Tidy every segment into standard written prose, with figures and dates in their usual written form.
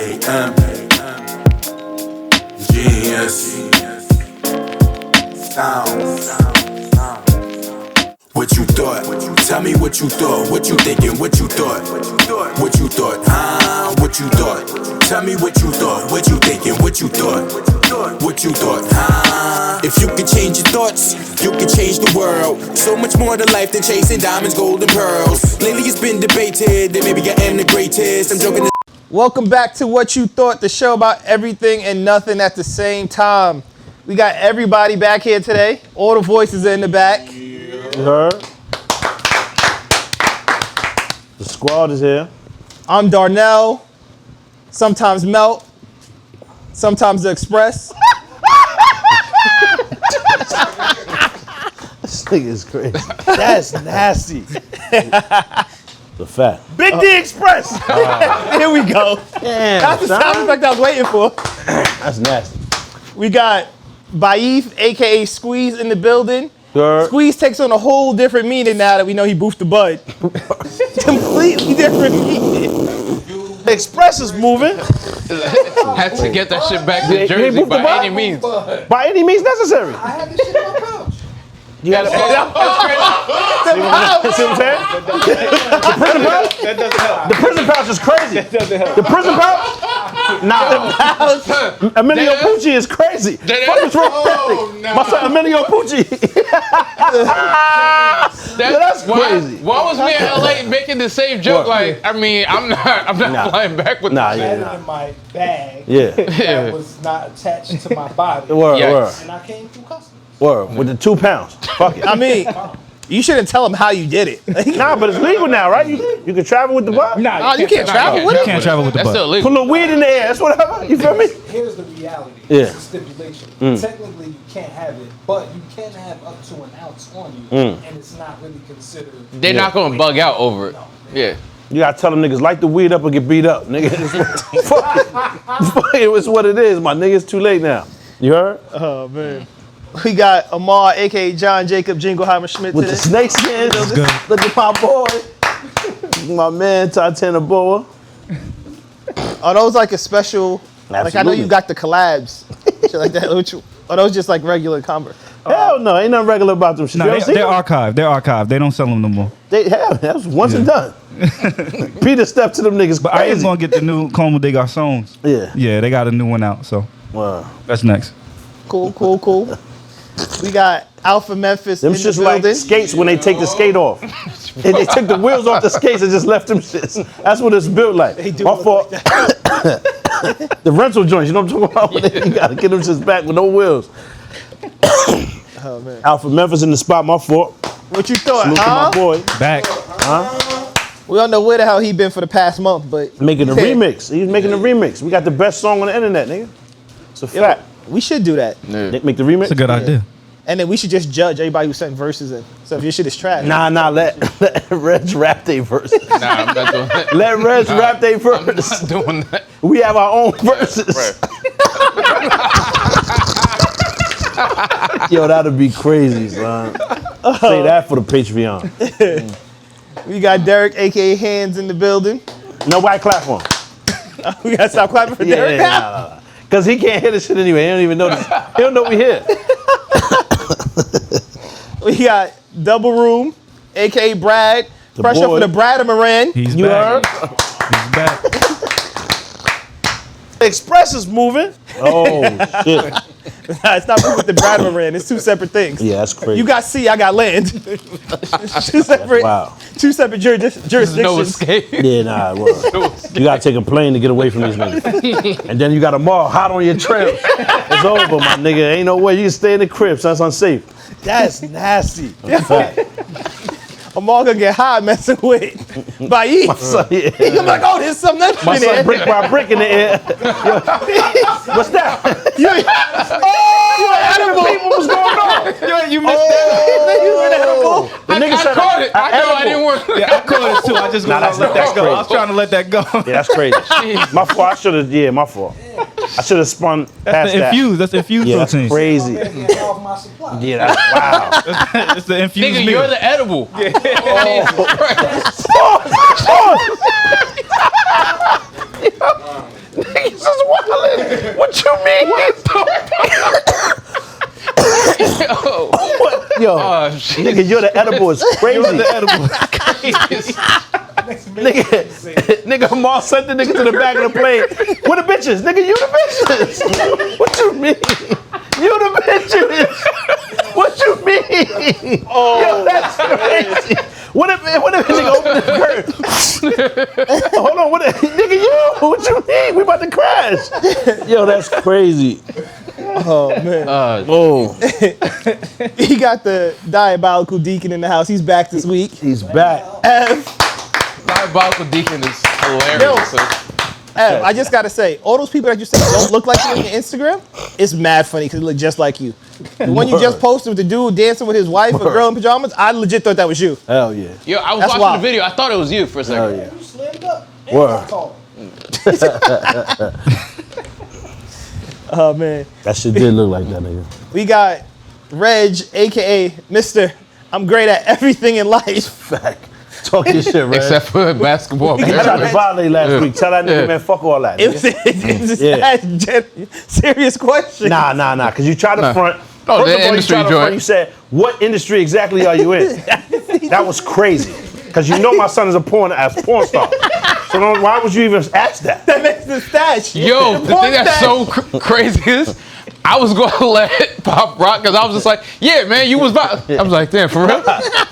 AM. Genius. Sounds. What you thought? Tell me what you thought. What you thinking? What you thought? What you thought? What you thought? Tell me what you thought. What you thinking? What you thought? What you thought? If you could change your thoughts, you could change the world. So much more to life than chasing diamonds, gold, and pearls. Lately it's been debated that maybe I am the greatest. I'm joking. Welcome back to What You Thought, the show about everything and nothing at the same time. We got everybody back here today. All the voices are in the back. You heard? The squad is here. I'm Darnell, sometimes Melt, sometimes The Express. This nigga is crazy. That's nasty. The fact. Big D Express. Here we go. Damn, That's the sound effect I was waiting for. That's nasty. We got Baif, aka Squeeze, in the building. Girl. Squeeze takes on a whole different meaning now that we know he boofed the bud. Completely different meaning. Express is moving. Had to get that shit back to Jersey moved the by bud? any means. By any means necessary. I had this shit in my pouch. You had See what I'm saying? The prison pouch? That doesn't help. The prison pouch is crazy. That doesn't help. The prison pouch? Nah. Emilio Pucci is crazy. Fuck is wrong with that? My son Emilio Pucci. That's crazy. Why was me in LA making the same joke? Like, I mean, I'm not flying back with I that. had it in my bag Yeah. that was not attached to my body. Word, Yes. word. And I came through customs. Word. With the 2 pounds. Fuck it. I mean, you shouldn't tell him how you did it. Nah, but it's legal now, right? You can travel with the bud. Nah, you can't travel with You it? can't travel with the That's butt. still Put a illegal. little weed in the air. That's whatever. You feel me? Here's the reality. Yeah. It's a stipulation. Technically, you can't have it, but you can have up to an ounce on you, and it's not really considered. They're not gonna bug out over it. Yeah. You gotta tell them niggas light the weed up or get beat up, nigga. Fuck it. Fuck it. It's what it is, my nigga. It's too late now. You heard? Oh, man. We got Amar, a.k.a. John Jacob Jingleheimer Schmidt With the today. snake skins. That's good. Look at my boy. My man, Tatiana Boa. Are those like a special, like I know Absolutely. you got the collabs, shit like that. Are those just like regular Converse? Hell no, ain't nothing regular about them shit. No, You ever seen they're them? archived. They're archived. They don't sell them no more. They have. That was once and done. Peter stepped to them niggas But I am crazy. gonna get the new Como de Garçons. Yeah. Yeah, they got a new one out. So Wow. that's next. Cool. We got Alpha Memphis Them in the shits like building. skates when they take the skate off. And they took the wheels off the skates and just left them shits. That's what it's built like. do My look fault. The rental joints, you know what I'm talking about? When you gotta get them shits back with no wheels. Oh, man. Alpha Memphis in the spot, my fault. What you thought, Salute to my huh? boy. Back. We don't know where the hell he been for the past month, but Making a remix. He's making a remix. We got the best song on the internet, nigga. It's a fact. we should do that. They make the remix. That's a good idea. And then we should just judge everybody who sent verses in. So if your shit is trash. Nah, let Reg rap they verse. Nah, I'm not doing that. Let Reg rap they I'm verse. not doing that. We have our own verses. Yo, that'd be crazy, son. Say that for the Patreon. We got Derek, a.k.a. Hands, in the building. Nobody clap for him. We got to stop clapping for Derek now. Nah. Cause he can't hear this shit anyway. He don't even know this. He don't know we here. We got Double Room, a.k.a. Brad. Fresh up boy. for the Brad-a-Maran. He's You back. heard? He's back. Express is moving. Oh shit. Nah, it's not with the Brad-a-Maran. It's two separate things. Yeah, that's crazy. You got sea, I got land. two separate jurisdictions. No escape. Yeah, nah, well, you gotta take a plane to get away from these niggas. And then you got a mall hot on your trail. It's over, my nigga. Ain't no way you can stay in the crib, so that's unsafe. That's nasty. Fact. I'm all gonna get high messing with Baif. My son, He yeah. gonna be like, oh, there's something extra My in son there. brick by brick in the air. Yo, what's that? You edible. What's going on? You missed You an edible. The nigga I said caught it. I know I didn't want. Yeah, I caught it too. I just Nah, let that that's go. crazy. I was trying to let that go. Yeah, that's crazy. My fault. I should have. Yeah, my fault. I should have spun past That's the that. infused. That's the infused Yeah, that's protein. crazy. Man, get off my supply. Yeah, that's wow. It's the infused Nigga, meal. you're the edible. Yo, Oh, shit. nigga, you're the edible is crazy. Nigga, Mar sent the nigga to the back of the plane. What the bitches? Nigga, you the bitches. What you mean? You the bitches. What you mean? Oh, yo, that's crazy. What if nigga open the curtain? Hold on, nigga, you? What you mean? We about to crash. Yo, that's crazy. Oh man. Oh, He got the diabolical deacon in the house. He's back this week. he's back. Diabolical Deacon is hilarious. Ev, I just gotta say, all those people that you say don't look like you on your Instagram, it's mad funny because they look just like you. The one you just posted with the dude dancing with his wife, a girl in pajamas, I legit thought that was you. Hell yeah. Yo, I was That's watching wild. the video. I thought it was you for a second. Hell yeah. You slimmed up. And Word. tall. Oh man. That shit did look like that, nigga. We got Reg, aka Mr. I'm great at everything in life. Fact. Talk your shit, right? Except for basketball. He tried to violate last Yeah. week. Tell that nigga, man, fuck all that. It nigga. was Yeah. a serious question. Nah, because you tried to front. Oh, First the of all, you industry tried to front, joint. you said, what industry exactly are you in? That was crazy. Because you know my son is a porn star. So why would you even ask that? That makes the stash. Yo, the thing that's so crazy is, I was going to let Pop rock because I was just like, yeah, man, you was about. I was like, damn, for real?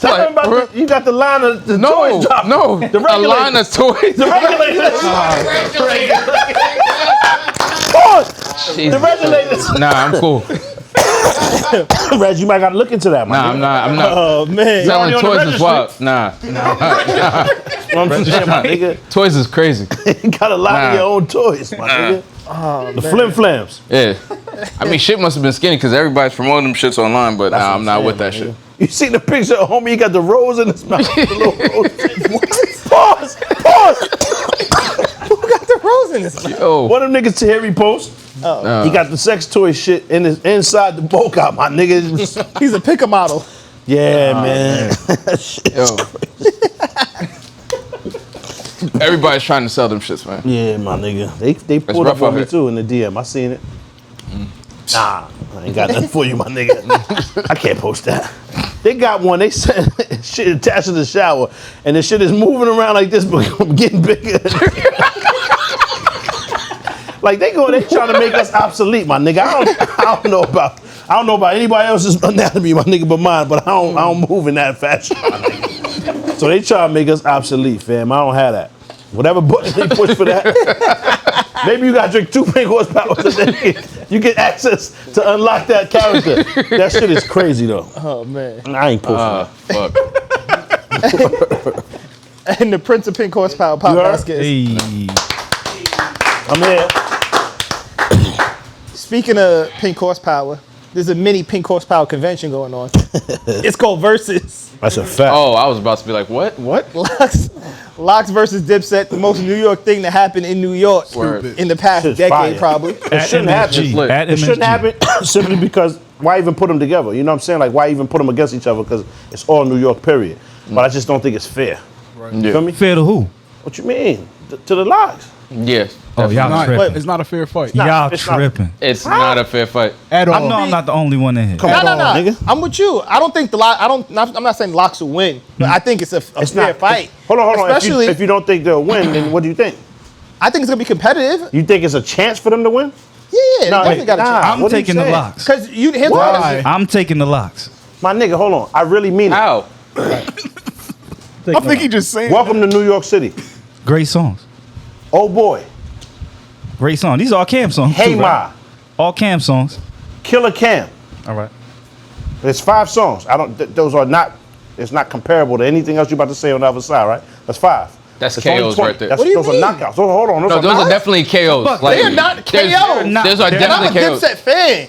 Tell him about you got the line of the No, toys dropping. no, The a line of toys. The regulators. The regulators. Nah, I'm cool. Reg, you might got to look into that, man. Nah, I'm not. Oh man. Selling already on the toys is registry. wild. Nah. You know what I'm saying, my nigga? Toys is crazy. You got a lot Nah. of your own toys, my nigga. The flim flams. Yeah. I mean, shit must have been skinny because everybody's promoting them shits online, but nah, I'm not with that shit. You seen the picture of homie? He got the rose in his mouth. The little rose. Pause. Who got the rose in his mouth? Yo. One of them niggas Terry post. He got the sex toy shit in his inside the bulk out, my nigga. He's a pick-a model. Yeah, man. Shit's Yo. Everybody's trying to sell them shits, man. Yeah, my nigga. They pulled rough up on out me here. too in the DM. I seen it. Nah, I ain't got nothing for you, my nigga. I can't post that. They got one. They said shit attached to the shower, and the shit is moving around like this, but getting bigger. Like they trying to make us obsolete, my nigga. I don't know about anybody else's anatomy, my nigga, but mine. But I don't move in that fashion, my nigga. So they try to make us obsolete, fam. I don't have that. Whatever button they push for that. Maybe you gotta drink 2 pink horsepower so then you get access to unlock that character. That shit is crazy though. Oh man. I ain't posting that. Fuck. And the Prince of Pink Horsepower Pop You heard? Basket. Hey. I'm here. Speaking of Pink Horsepower, there's a mini Pink Horsepower convention going on. It's called Versus. That's a fact. Oh, I was about to be like, what? What? Locks versus Dipset, the most New York thing that happened in New York Word. in the past Shit's decade, fire. probably. It shouldn't happen. Lit. At It shouldn't MSG. happen simply because why even put them together? You know what I'm saying? Like why even put them against each other? Because it's all New York, period. But I just don't think it's fair. You feel me? Fair to who? What you mean? To the locks. Yeah. Oh, y'all Not- tripping. it's not a fair fight. Y'all it's not. tripping. It's not a fair fight. At all. I know I'm not the only one in here. Come No, on, no, no. nigga. I'm with you. I don't think I'm not saying Locks will win, but I think it's a It's fair not. fight. Hold on. Especially, If you don't think they'll win, then what do you think? I think it's gonna be competitive. You think it's a chance for them to win? Yeah, Nah, they definitely got a nah. chance. I'm What are you taking the saying? locks. Because here's what Why? happens. I'm taking the locks. My nigga, hold on. I really mean it. How? I think he just saying. Welcome to New York City. Great songs. Oh boy. Great song. These are all Cam songs. Hey too, right? Ma. All Cam songs. Killer Cam. All right. There's 5 songs. Those are not. It's not comparable to anything else you're about to say on the other side, right? That's 5. That's It's only KOs 20. right there. That's, What do you those mean? are knockouts. Hold on. No, those are definitely KOs. fuck? Like, They are not there's- KOs. Those are They're I'm a definitely KOs. Dipset fan.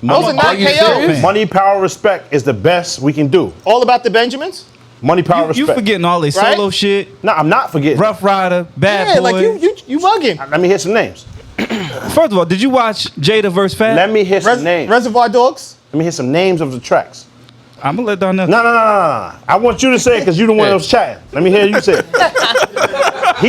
Those are not Are you KOs. serious? Money, power, respect is the best we can do. All about the Benjamins. Money, power, You respect. forgetting all this Right? solo shit. No, I'm not forgetting. Rough Rider, Bad Yeah, Boy. like you bugging. Let me hear some names. First of all, did you watch Jada vs. Fat? Let me hear some names. Reservoir Dogs. Let me hear some names of the tracks. I'm gonna let Darnell. No. I want you to say it because you're the one that was chatting. Let me hear you say it.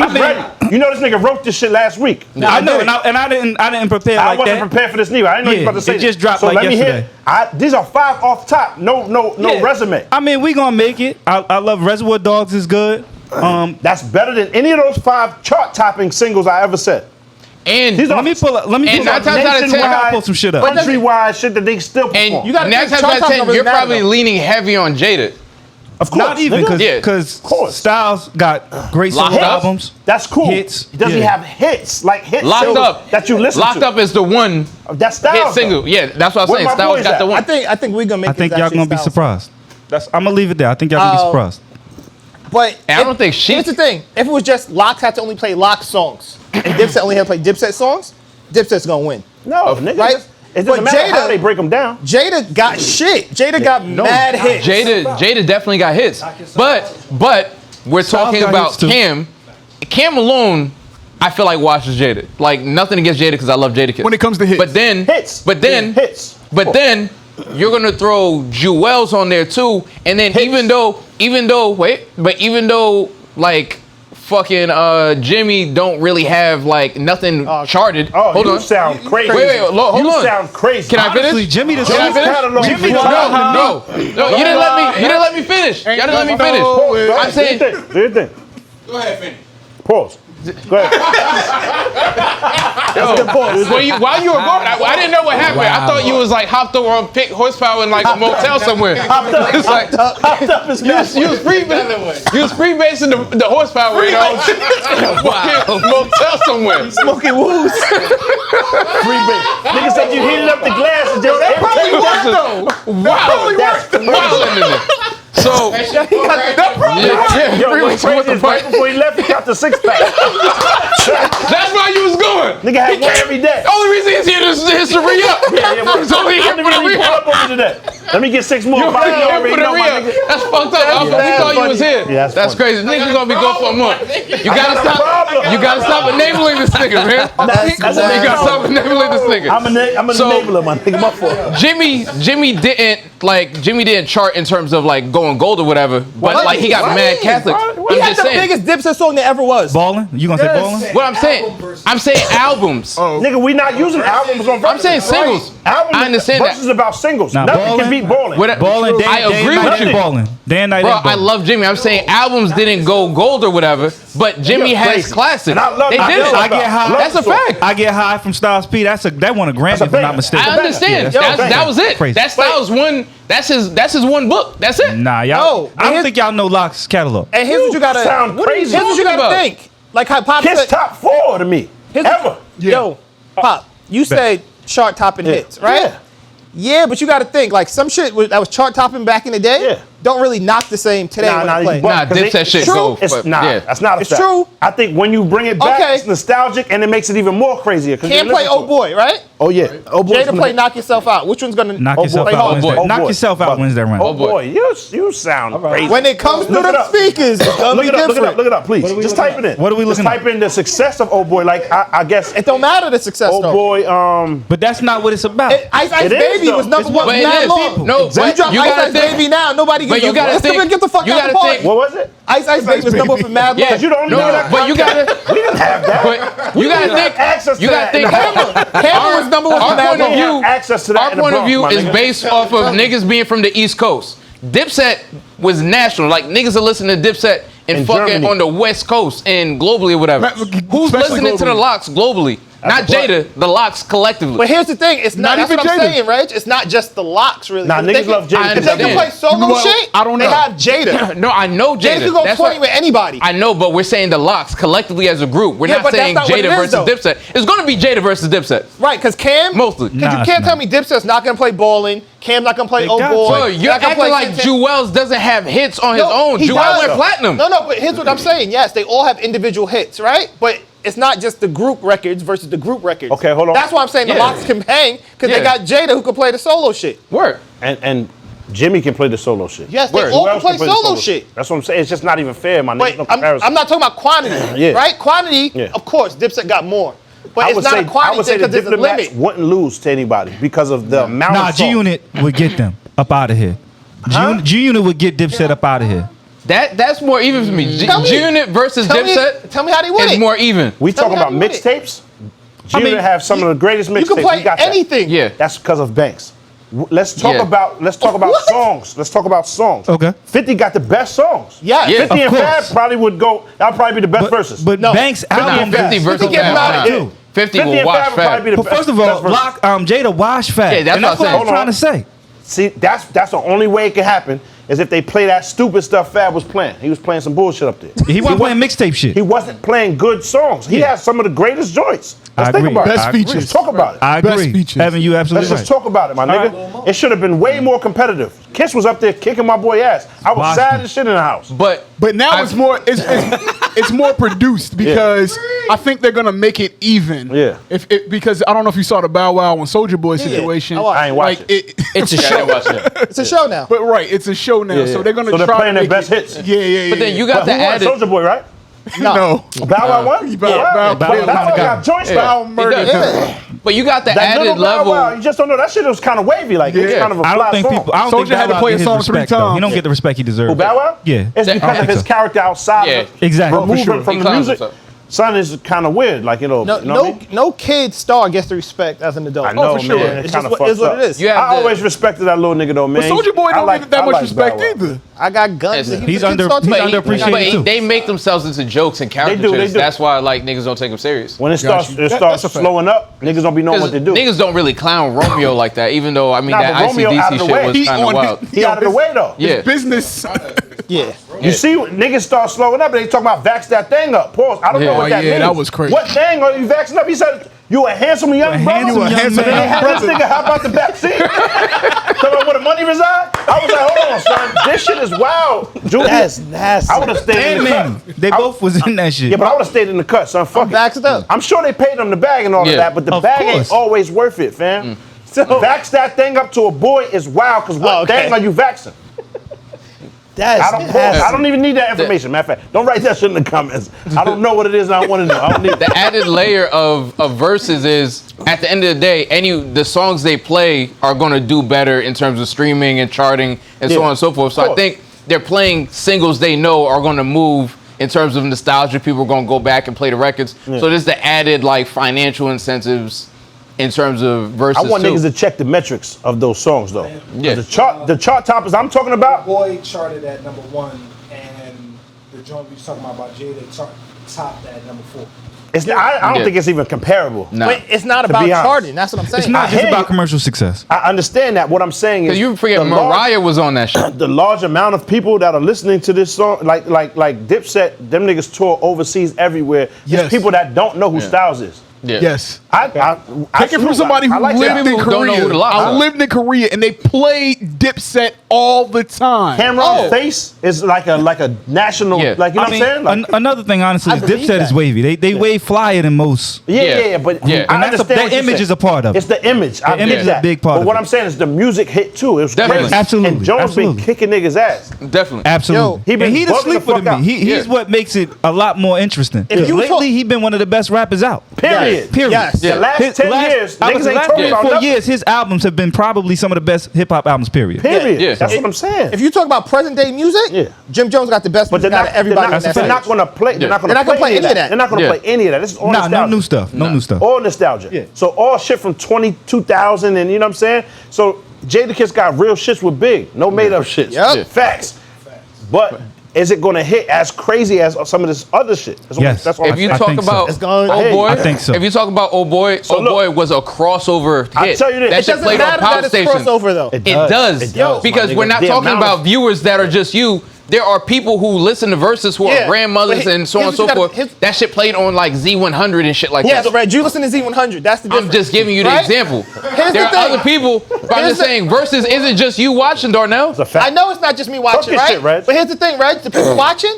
He's ready. You know this nigga wrote this shit last week. I know, and I didn't prepare I like wasn't that. prepared for this neither. I didn't know you were about to say it just dropped so like let yesterday. me hear. These are 5 off top. No Yeah. resume. I mean, we gonna make it. I love Reservoir Dogs is good. That's better than any of those 5 chart-topping singles I ever said. And These are Let me pull up nine times out of 10, I gotta pull some shit up. countrywide shit that they still perform. and You gotta 9 think times chart out of top 10, numbers you're matter, probably though. leaning heavy on Jada. of course, Not even nigga. Yeah. because course. Styles got great Locked solo Up. albums. That's cool. Hits. Does he Yeah. have hits? Like hits Locked singles Up that you listen Locked to? Up is the one That's Styles. hit single. Yeah, that's what I'm Where saying. my Styles boys got the at? one. I think we're gonna make. I think y'all gonna be surprised. I'm gonna leave it there. I think y'all gonna be surprised. But And I don't think she- Here's the thing: if it was just Locks had to only play Locks songs, and Dipset only had to play Dipset songs, Dipset's gonna win. No, nigga. Right? It doesn't But matter how Jada- they break them down. Jada got shit. Jada got mad hits. Jada definitely got hits. But we're talking got about hits too. Cam. Cam alone, I feel like washes Jada. Like nothing against Jada because I love Jada Kiss. When it comes to hits. But then Hits. hits. But then you're gonna throw Jewels on there too. And then even though like fucking Jimmy don't really have like nothing charted. Oh, Hold you on. sound crazy. Wait, hold you on. sound crazy. Can I finish? Honestly, Jimmy the Can I finish? catalog Jimmy is the wild. No, you didn't let me finish. Y'all didn't let me finish. I'm saying, Do your thing. go ahead, finish. Pause. Go ahead. While you were going, I didn't know what happened. I thought you was like hopped over on pick horsepower in like a motel somewhere. It's like Hopped up his you was freebasing the horsepower rate on fucking motel somewhere. Smoking woos. free base. Nigga said you heated up the glass and just Wow, so Yo, what's crazy is right before he left, he got the 6-pack. that's why you was going. Nigga had one every day. Only reason he's here is to re-up. He's only here for the re-up. Let me get 6 more. You're Bobby, you here already for the know my re-up. nigga. That's fucked up. We thought you was here. Yeah, that's funny. crazy. Niggas gonna be going for a month. You gotta got a problem. stop. You gotta stop enabling this nigga, man. You gotta stop enabling this nigga. I'm an So- enabler, my nigga. My fault. Jimmy didn't chart in terms of like going gold or whatever, but like he got mad Catholic. He I'm had just the saying. biggest Dipset song there ever was. Balling? You gonna say balling? What I'm saying albums. Nigga, we not using albums on verses. I'm saying singles. Albums, I understand that. verses about singles. Now, Nothing can Ballin'- beat balling. Balling, I agree with you. Balling. Day and night. Bro, and I balling. love Jimmy. I'm saying albums didn't go gold or whatever, but Jimmy You're has crazy. classics. And I love They that. did it. I get high. That's a fact. I get high from Styles P. That won a Grammy, if I'm banger. not mistaken. I understand. Yeah, That was it. Crazy. That Styles one. That's his one book. That's it. Nah, y'all. No, I don't his- think y'all know Locke's catalog. And here's what you gotta. sound crazy. Here's what you talking gotta about? think. Like how Pop Kiss said. top 4 to me. Here's Ever. Yo, Pop, you said chart topping hits, right? Yeah. Yeah, but you got to think like some shit that was chart topping back in the day. Yeah. Don't really knock the same today when it plays. Nah, Dipset shit go. It's but, nah, yeah. that's not a It's fact. true. I think when you bring it back, Okay. it's nostalgic and it makes it even more crazier. Can't play Oh Boy, right? Oh yeah. Oh boy. Jada play Knock Yourself Out. Which one's gonna Knock Oh, yourself boy. out. Oh, Wins boy. that. Oh, Knock boy. yourself out. Wins that round. Oh boy, you sound crazy. When it comes through Look it the up. speakers, it's gonna Look be it up, different. look it up, please. Just type it in. What are we looking Just up? type in the success of Oh Boy. Like I guess. It don't matter the success Oh though. Boy. But that's not what it's about. Ice Ice It is, Baby though. was number It's one what for it mad is. long. No, You but drop you Ice gotta Ice think- Baby now, nobody but gives you a gotta fuck. think- Get the fuck you out of the gotta party. think- What was it? Ice Ice Baby was number one for mad long. Yeah, You don't no, know that. but you gotta. We didn't have that. But you gotta didn't think. have access You to gotta that. think. Cameron was number one for Our mad point of long. view. Access to that Our in the point of Bronx, view my is nigga. based off of niggas being from the East Coast. Dipset was national. Like niggas are listening to Dipset and In fucking Germany. on the West Coast and globally or whatever. Who's Especially listening to the globally. Locks globally? Not the point. Jada, the Locks collectively. But here's the thing, it's not, Not that's what even I'm Jada. saying, right? It's not just the Locks, really. Nah, If niggas they can- love Jada. I If they can understand. play solo Well, shit, I don't they know. have Jada. No, I know Jada. Jada can go That's 20 what- with anybody. I know, but we're saying the Locks collectively as a group. We're Yeah, not but that's saying not what it Jada is, versus though. Dipset. It's going to be Jada versus Dipset. Right, because Cam, Mostly. Because Nah, you can't it's tell not. me Dipset's not going to play Ballin', Cam's not going to play They Oh got Boy. to. Bro, you're not gonna acting play like Santana. Jewels doesn't have hits on his No, own. he Jewel does. went platinum. No, but here's what I'm saying. Yes, they all have individual hits, right? But it's not just the group records versus the group records. Okay, hold on. That's why I'm saying the Yeah. Locks can hang, because Yeah. they got Jada who can play the solo shit. Word. And Jimmy can play the solo shit. Yes, they Word. all Who can else play the solo shit. That's what I'm saying. It's just not even fair, my nigga. But No I'm comparison. not talking about quantity, Yeah. right? Quantity, Yeah. of course, Dipset got more. But I it's would not say, a I quantity would thing say the because there's a Diplomats limit. wouldn't lose to anybody because of the amount Nah, of G songs. Unit would get them up out of here. G Unit would get Dipset up out of here. That's more even for me. Tell me- G-Unit versus Dipset Tell me how they win is it. more even. We Tell talking me how about you win it. mixtapes. G-Unit have some of the greatest mixtapes. You can play We got that. anything. Yeah. That's because of Banks. Let's talk Yeah. about What? songs. Let's talk about songs. Okay. 50 got the best songs. Yeah. 50 and Of Fab course. probably would go. That'll probably be the best verses. But No. Banks' 50 album. 50 versus 50 gets Fab. out of it. 50 and will Fab watch would probably be Fab. the But first of all, best verses. Jada wash Fab. Yeah, that's and what that's I'm what saying. I'm trying to say. See, that's the only way it can happen is if they play that stupid stuff Fab was playing. He was playing some bullshit up there. He wasn't playing mixtape shit. He wasn't playing good songs. He has some of the greatest joints. Let's I think agree. about it. Best features. Let's talk about it. I Best agree. features. Evan, you absolutely Let's right. just talk about it, my nigga. It should have been way more competitive. Kiss was up there kicking my boy ass. I was Watch sad him. as shit in the house. But now it's more it's more produced because I think they're gonna make it even. Yeah. Because I don't know if you saw the Bow Wow and Soulja Boy situation. I watched I ain't watched like it. it's a show. It's a show now. But right, it's a show now, so they're gonna So they're try playing to their make best hits. Yeah. But then you got But the who won? added. Soulja Boy, right? no. Bow Wow won? Bow Wow Bow clearly Wow got got joints Yeah. now. Bow murdered does. him. But you got the That little added Bow level. Wow, you just don't know. That shit was kind of wavy. Like, it was Yeah. kind of a I fly don't think song. people. I don't Soulja think had to Bow Wow play a get his song 3 respect, though. times. He don't get the respect he deserves. Who, Bow Wow? Yeah. It's because I of think his so. character outside Yeah. of it. Exactly. Removing sure. from He the clowns music. himself. Son is kind of weird. Like, you know, No, you know what I mean? no kid star gets the respect as an adult. I know, for sure. man. It's It's just kind of what fucked is what up. it is. You have I the- always respected that little nigga though, man. But Soulja Boy don't I get that I much like respect Bow Wow. either. I got guns. He's a kid under- star too. he's But underappreciated too. they make themselves into jokes and caricatures. do. That's why like niggas don't take them serious. When it starts, you. it starts That's a fact. slowing up, niggas don't be knowing what to do. Niggas don't really clown Romeo like that, even though I mean Nah, that but Romeo out ICDC of the shit way. was He kind of on wild. his- He out of the way though. Yeah. Business. Yeah. You see, niggas start slowing up and they talking about vax that thing up. Pause. I don't know Yeah. what Oh, that yeah, means. that was crazy. What thing are you vaxing up? He said, you a handsome young brother. handsome young And then man. they had this nigga hop out the back seat. Talking about where the money reside. I was like, hold on, son. This shit is wild. Julie, That's nasty. I would have stayed in the Man, cut. they both was in that shit. Yeah, but I would have stayed in the cut, son. Fuck it. Vaxxed up. I'm sure they paid them the bag and all Yeah. of that, but the Of bag course. ain't always worth it, fam. So Vax that thing up to a boy is wild, because what Oh, okay. thing are you vaxing? that's I don't even need that information. Matter of fact, don't write that shit in the comments. I don't know what it is. I don't want to know. I don't need The added layer of verses is at the end of the day, the songs they play are gonna do better in terms of streaming and charting and so Yeah. on and so forth. So Of I course. think they're playing singles they know are gonna move in terms of nostalgia. People are gonna go back and play the records. So there's the added like financial incentives in terms of verses I want too. niggas to check the metrics of those songs, though. Yeah. The chart toppers I'm talking about. Boy charted at #1, and the joint we was talking about Jada topped at #4. It's not, I don't Yeah. think it's even comparable. Nah. But it's not To about be honest. charting. That's what I'm saying. It's not I just hear about you. commercial success. I understand that. What I'm saying is, Cause you forget the Mariah was on that shit. the large amount of people that are listening to this song, like Dipset, them niggas tour overseas everywhere. Yes. There's people that don't know who Styles is. Yeah. Yes. I Take it from somebody who I like lived that. in People don't know Korea. who the Locks I are. lived in Korea and they played Dipset all the time. Cameron Face is like a national, Yeah. like you know what I'm saying? Like, Another thing, honestly, I is believe Dipset is that. wavy. They wave flyer than most. yeah, but Yeah. I And that's understand that what you're image saying. is a part of it. It's the image. I image get is a that. big part But of what it. I'm saying is the music hit too. It was Definitely. crazy. Absolutely. And Jones Absolutely. been kicking niggas' ass. Definitely. Absolutely. He been and he the bugging the sleeper fuck to out. me. He's Yeah. what makes it a lot more interesting. If you Lately, talk- he been one of the best rappers out. Period. Period. Yes. The last 10 years, I niggas was ain't last talking about 4 nothing. years, his albums have been probably some of the best hip hop albums. Period. Period. Yeah. That's what I'm saying. If you talk about present day music, Yeah. Jim Jones got the best But they're music out not, of everybody. they're in that not, they're not space. gonna play. They're not They're not gonna play any of that. They're not gonna Yeah. play any of that. This is all Nah, nostalgia. no new stuff. No new stuff. All nostalgia. Yeah. So all shit from 2000 and you know what I'm saying? So Jadakiss got real shits with Big. No made up shits. Yep. Yeah. Facts. But is it gonna hit as crazy as some of this other shit? That's Yes. That's all If you I talk think so. about It's gonna Oh hit. Boy, I think so. If you talk about Oh Boy, So Oh look, Boy was a crossover hit. I'll tell you this. That It shit doesn't played on matter pop that it's stations. crossover, though. It does. It does, Because my we're nigga. not The talking amount about of- viewers that are just you. There are people who listen to verses who Yeah, are grandmothers but and so on and here's so what you forth. gotta- That shit played on like Z100 and shit like Yeah, that. Red, you listen to Z100. That's the difference. I'm just giving you the Right? example. Here's There the are thing. other people, but I'm Here's just the- saying verses isn't just you watching, Darnell. It's a fact. I know it's not just me watching, your right? shit, Reg. But here's the thing, right? The people watching,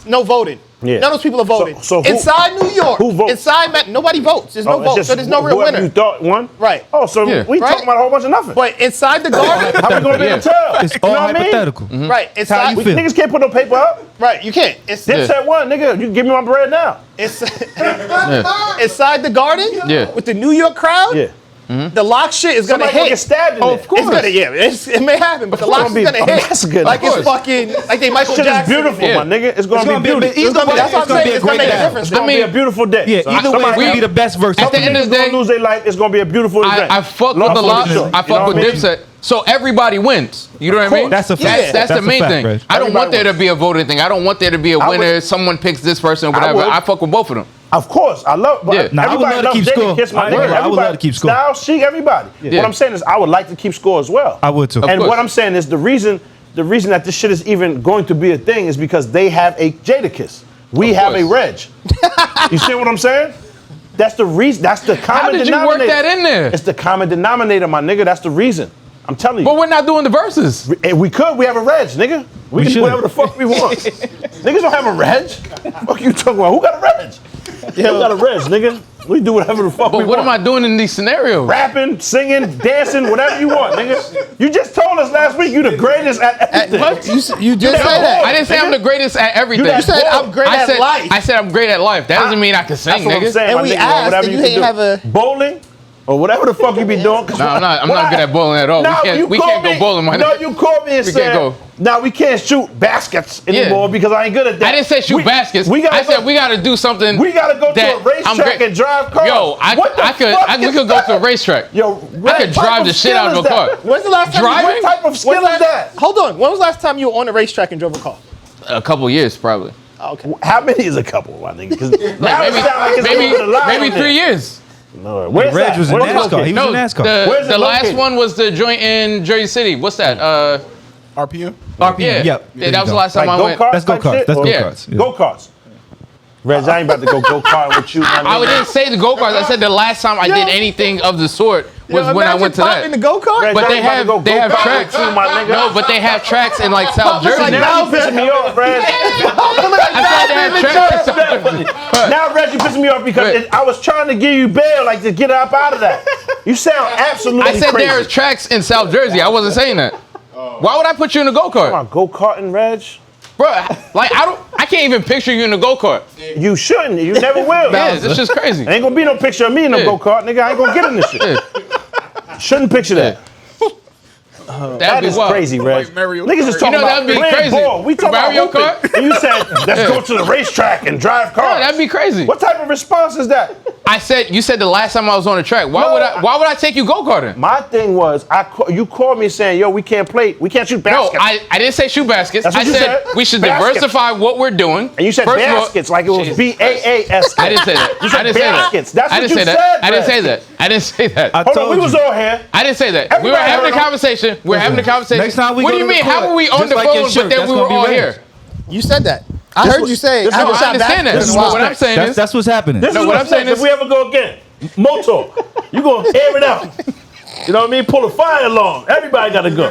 no voting. Yeah. None of those people are voting. So who- inside New York, who votes? nobody votes. There's no Oh, it's vote, just so there's no real whoever winner. you thought won? Right. Oh, so Yeah. we Right? talking about a whole bunch of nothing. But inside the garden, How we gonna be able to tell? It's You all know what I mean? hypothetical. right? How Inside, you feel? Niggas can't put no paper up. right? You can't. It's Dipset won, nigga. You give me my bread now. it's inside the garden Yeah. with the New York crowd. Yeah. the lock shit is gonna Somebody gonna hit. get stabbed in Oh, there. of course. It's gonna, it may happen, but the lock's gonna be gonna a hit. massacre. Like Of it's fucking, like they Michael Shit is Jackson. beautiful, Yeah. my nigga. It's gonna be beautiful. It's gonna be, that's what I'm saying. It's gonna make a difference. It's gonna be a beautiful day. Yeah, son. either way, Somebody- it's gonna be the best verse. At the end of the Gonna day, lose their life. It's gonna be a beautiful event. I fuck with Long the story lock. short, I you know fuck what with I mean? Dipset. So everybody wins. You know what I mean? That's a fact. Yeah. That's the That's a main fact, thing. Reg. I don't want there to Everybody be a voting thing. I don't want there to be a I would- winner. Someone picks this person or I whatever. would. I fuck with both of them. Of course, I love. But Yeah. Nah, I would everybody love to loves keep Diddy, score. Kiss my I nigga. would love Everybody- to keep score. Style, Chic, everybody. Yeah. What I'm saying is, I would like to keep score as well. I would too. And course. what I'm saying is, the reason that this shit is even going to be a thing is because they have a Jadakiss. We have a Reg. You see what I'm saying? That's the reason. That's the common How did you work denominator. that in there? It's the common denominator, my nigga. That's the reason. I'm telling you. But we're not doing the verses. We could. We have a Reg, nigga. We can do should. whatever the fuck we want. Niggas don't have a Reg. Fuck you talking about? Who got a Reg? Who got a Reg, nigga? We do whatever the fuck we But what want. am I doing in these scenarios? Rapping, singing, dancing, whatever you want, nigga. You just told us last week you the greatest at everything. What? You did say that. I didn't say I'm the greatest at everything. You said I'm great I at said, life. I said I'm great at life. That doesn't mean I can sing, That's what I'm nigga. saying, And my we nigga. asked, Whatever and you you can ain't do. have a- Bowling or whatever the fuck you be doing. No, I'm not good at bowling at all. We can't go bowling, my No, nigga. you called me and We said, can't go. "Now we can't shoot baskets anymore because I ain't good at that." I didn't say shoot baskets. We gotta I said we got to do something. We gotta go to that a racetrack I'm great- and drive cars. Yo, What the fuck we is could go to a that? racetrack. Yo, I could drive the shit out of a car. When's the last time Driving? you What type of skill is that? Hold on. When was the last time you were on a racetrack and drove a car? A couple years, probably. Okay. How many is a couple, my nigga? 'Cause now it Maybe, sound like it's over the line maybe on 3 there. years. Lord, where's Reg that? was in Where's it NASCAR. located? He was in NASCAR. Where's it The last located? one was the joint in Jersey City. What's that? RPM? Yeah. Yep. Yeah, that was the last time Like I went. go-karts That's type go-karts. shit? That's Or- go-karts. Yeah. Go-karts. Reg, I ain't about to go go-kart with you, my nigga. I didn't say the go-karts. I said the last time I did anything of the sort was when I went to in the that. go-kart? Reg, But I they ain't about to have go they have go-kart tracks. with you, my nigga. No, but they have tracks in like South It's Jersey. like Now you pissing me off, Reg. I said they have tracks. in South- Now, Reg, you pissing me off because Right. I was trying to give you bail, like to get up out of that. You sound absolutely I said crazy. there is tracks in South Jersey. I wasn't saying that. Why would I put you in a go-kart? Come on, go-karting, Reg. Bro, like I can't even picture you in a go-kart. You shouldn't. You never will. Yeah, it's just crazy. Ain't gonna be no picture of me in a Yeah. go-kart, nigga. I ain't gonna get in this shit. Shouldn't picture that. That'd That be is wild. crazy, Reg. Like Mario Niggas just Kart. talking You know, about that'd be playing crazy. ball. We talking Mario about hooping. And you said, let's go to the racetrack and drive cars. Yeah, that'd be crazy. What type of response is that? You said the last time I was on the track. Why No, would I take you go-karting? My thing was, you called me saying, yo, we can't shoot No, baskets. I didn't say shoot baskets. That's what I you said said. we should Baskets. diversify what we're doing. And you said First of all- baskets like it was Jesus B-A-A-S. I didn't say that. You said I didn't say that. baskets. That's I what didn't you say said, that. I didn't Reg. say that. I didn't say that. I Hold on, we told was you. all here. I didn't say that. We were Everybody having a heard him. conversation. We're having a conversation. Next time we what go do you to the mean? How court, were we on just the like your phone, but shirt, then that's we gonna were be all red. here? You said that. I heard you say. this I is haven't what- shot I understand that. baskets in a what- while. What I'm saying is, That's what's happening. This No, is what what I'm saying next. is- If we ever go again, Moto, you gonna air it out. You know what I mean? Pull a fire alarm. Everybody gotta go.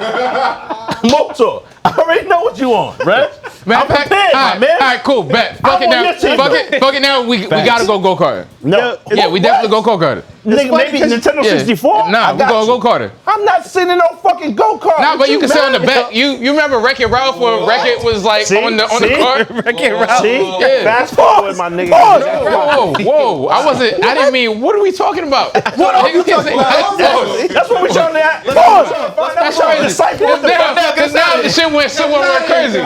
Moto, I already know what you want, right? I'm prepared, my man. All right, cool. Bet. I'm Fuck it on now. your team, Fuck it now. We gotta go go-karting. No. Yeah, we definitely go go-karting. Nigga, funny maybe 'cause- Nintendo Yeah. 64? Nah, I we got gonna you. go-karting. I'm not sitting in no fucking go-kart. Nah, What but you can sit on the mad? back. You remember Wreck-It Ralph where Wreck-It was like See? on the See? cart? Wreck-It Ralph. See? Yeah. Fast forward, my nigga. Whoa. I didn't mean, what are we talking about? What are we talking about? That's what we're trying to act. Pause. That's crazy. Because now the shit went somewhere more crazy.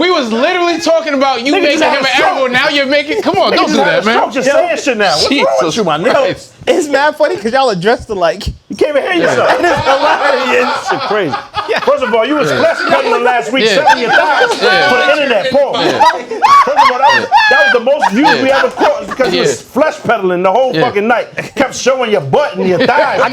We was literally talking about you Nigga making just had him a an stroke. edible. Now you're making. Come on, don't do that, man. Just saying shit now. What's wrong with you, my nigga? Christ. It's mad funny because y'all are dressed alike. You can't even hear yourself. It's hilarious. Shit crazy. First of all, you was flesh peddling last week, Yeah. selling your thighs Yeah. for the internet. Pause. First of all, that was the most views we ever caught because you was flesh peddling the whole Yeah. fucking night. Kept showing your butt and your thighs. I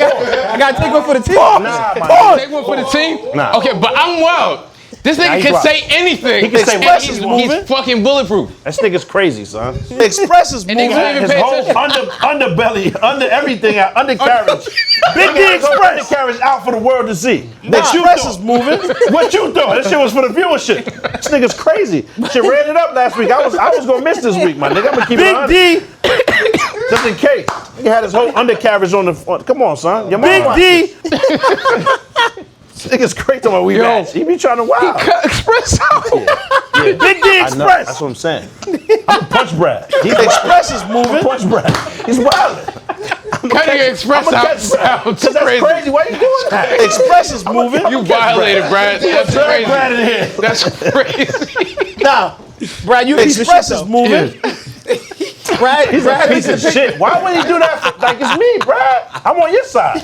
gotta take one for the team. Nah, my Take one for the team? Nah. Okay, but I'm wild. This nigga he's can wild. say anything. He can say and what? he's Moving? fucking bulletproof. That nigga's crazy, son. Express is And they moving. can't even His pay whole attention. underbelly, under everything, undercarriage. Big D Express undercarriage out for the world to see. Express is moving. What you doing? This shit was for the viewership. This nigga's crazy. Shit ran it up last week. I was gonna miss this week, my nigga. I'm gonna keep it on. Big D. Just in case. He had his whole undercarriage on the front. Come on, son. Your Big mama. D. This nigga's crazy when we match. He be trying to wow. Express out. Big D Express. That's what I'm saying. I'm a punch Brad. Express is moving. Punch Brad. He's wilding. Cutting your Express out sounds That's crazy. Why you doing that? Express is moving. You violated, Brad. That's crazy. Brad in here. That's crazy. Nah, Brad, you a piece of shit Express is though. moving. Brad, He's a piece of shit. Why would he do that? Like it's me, Brad. I'm on your side.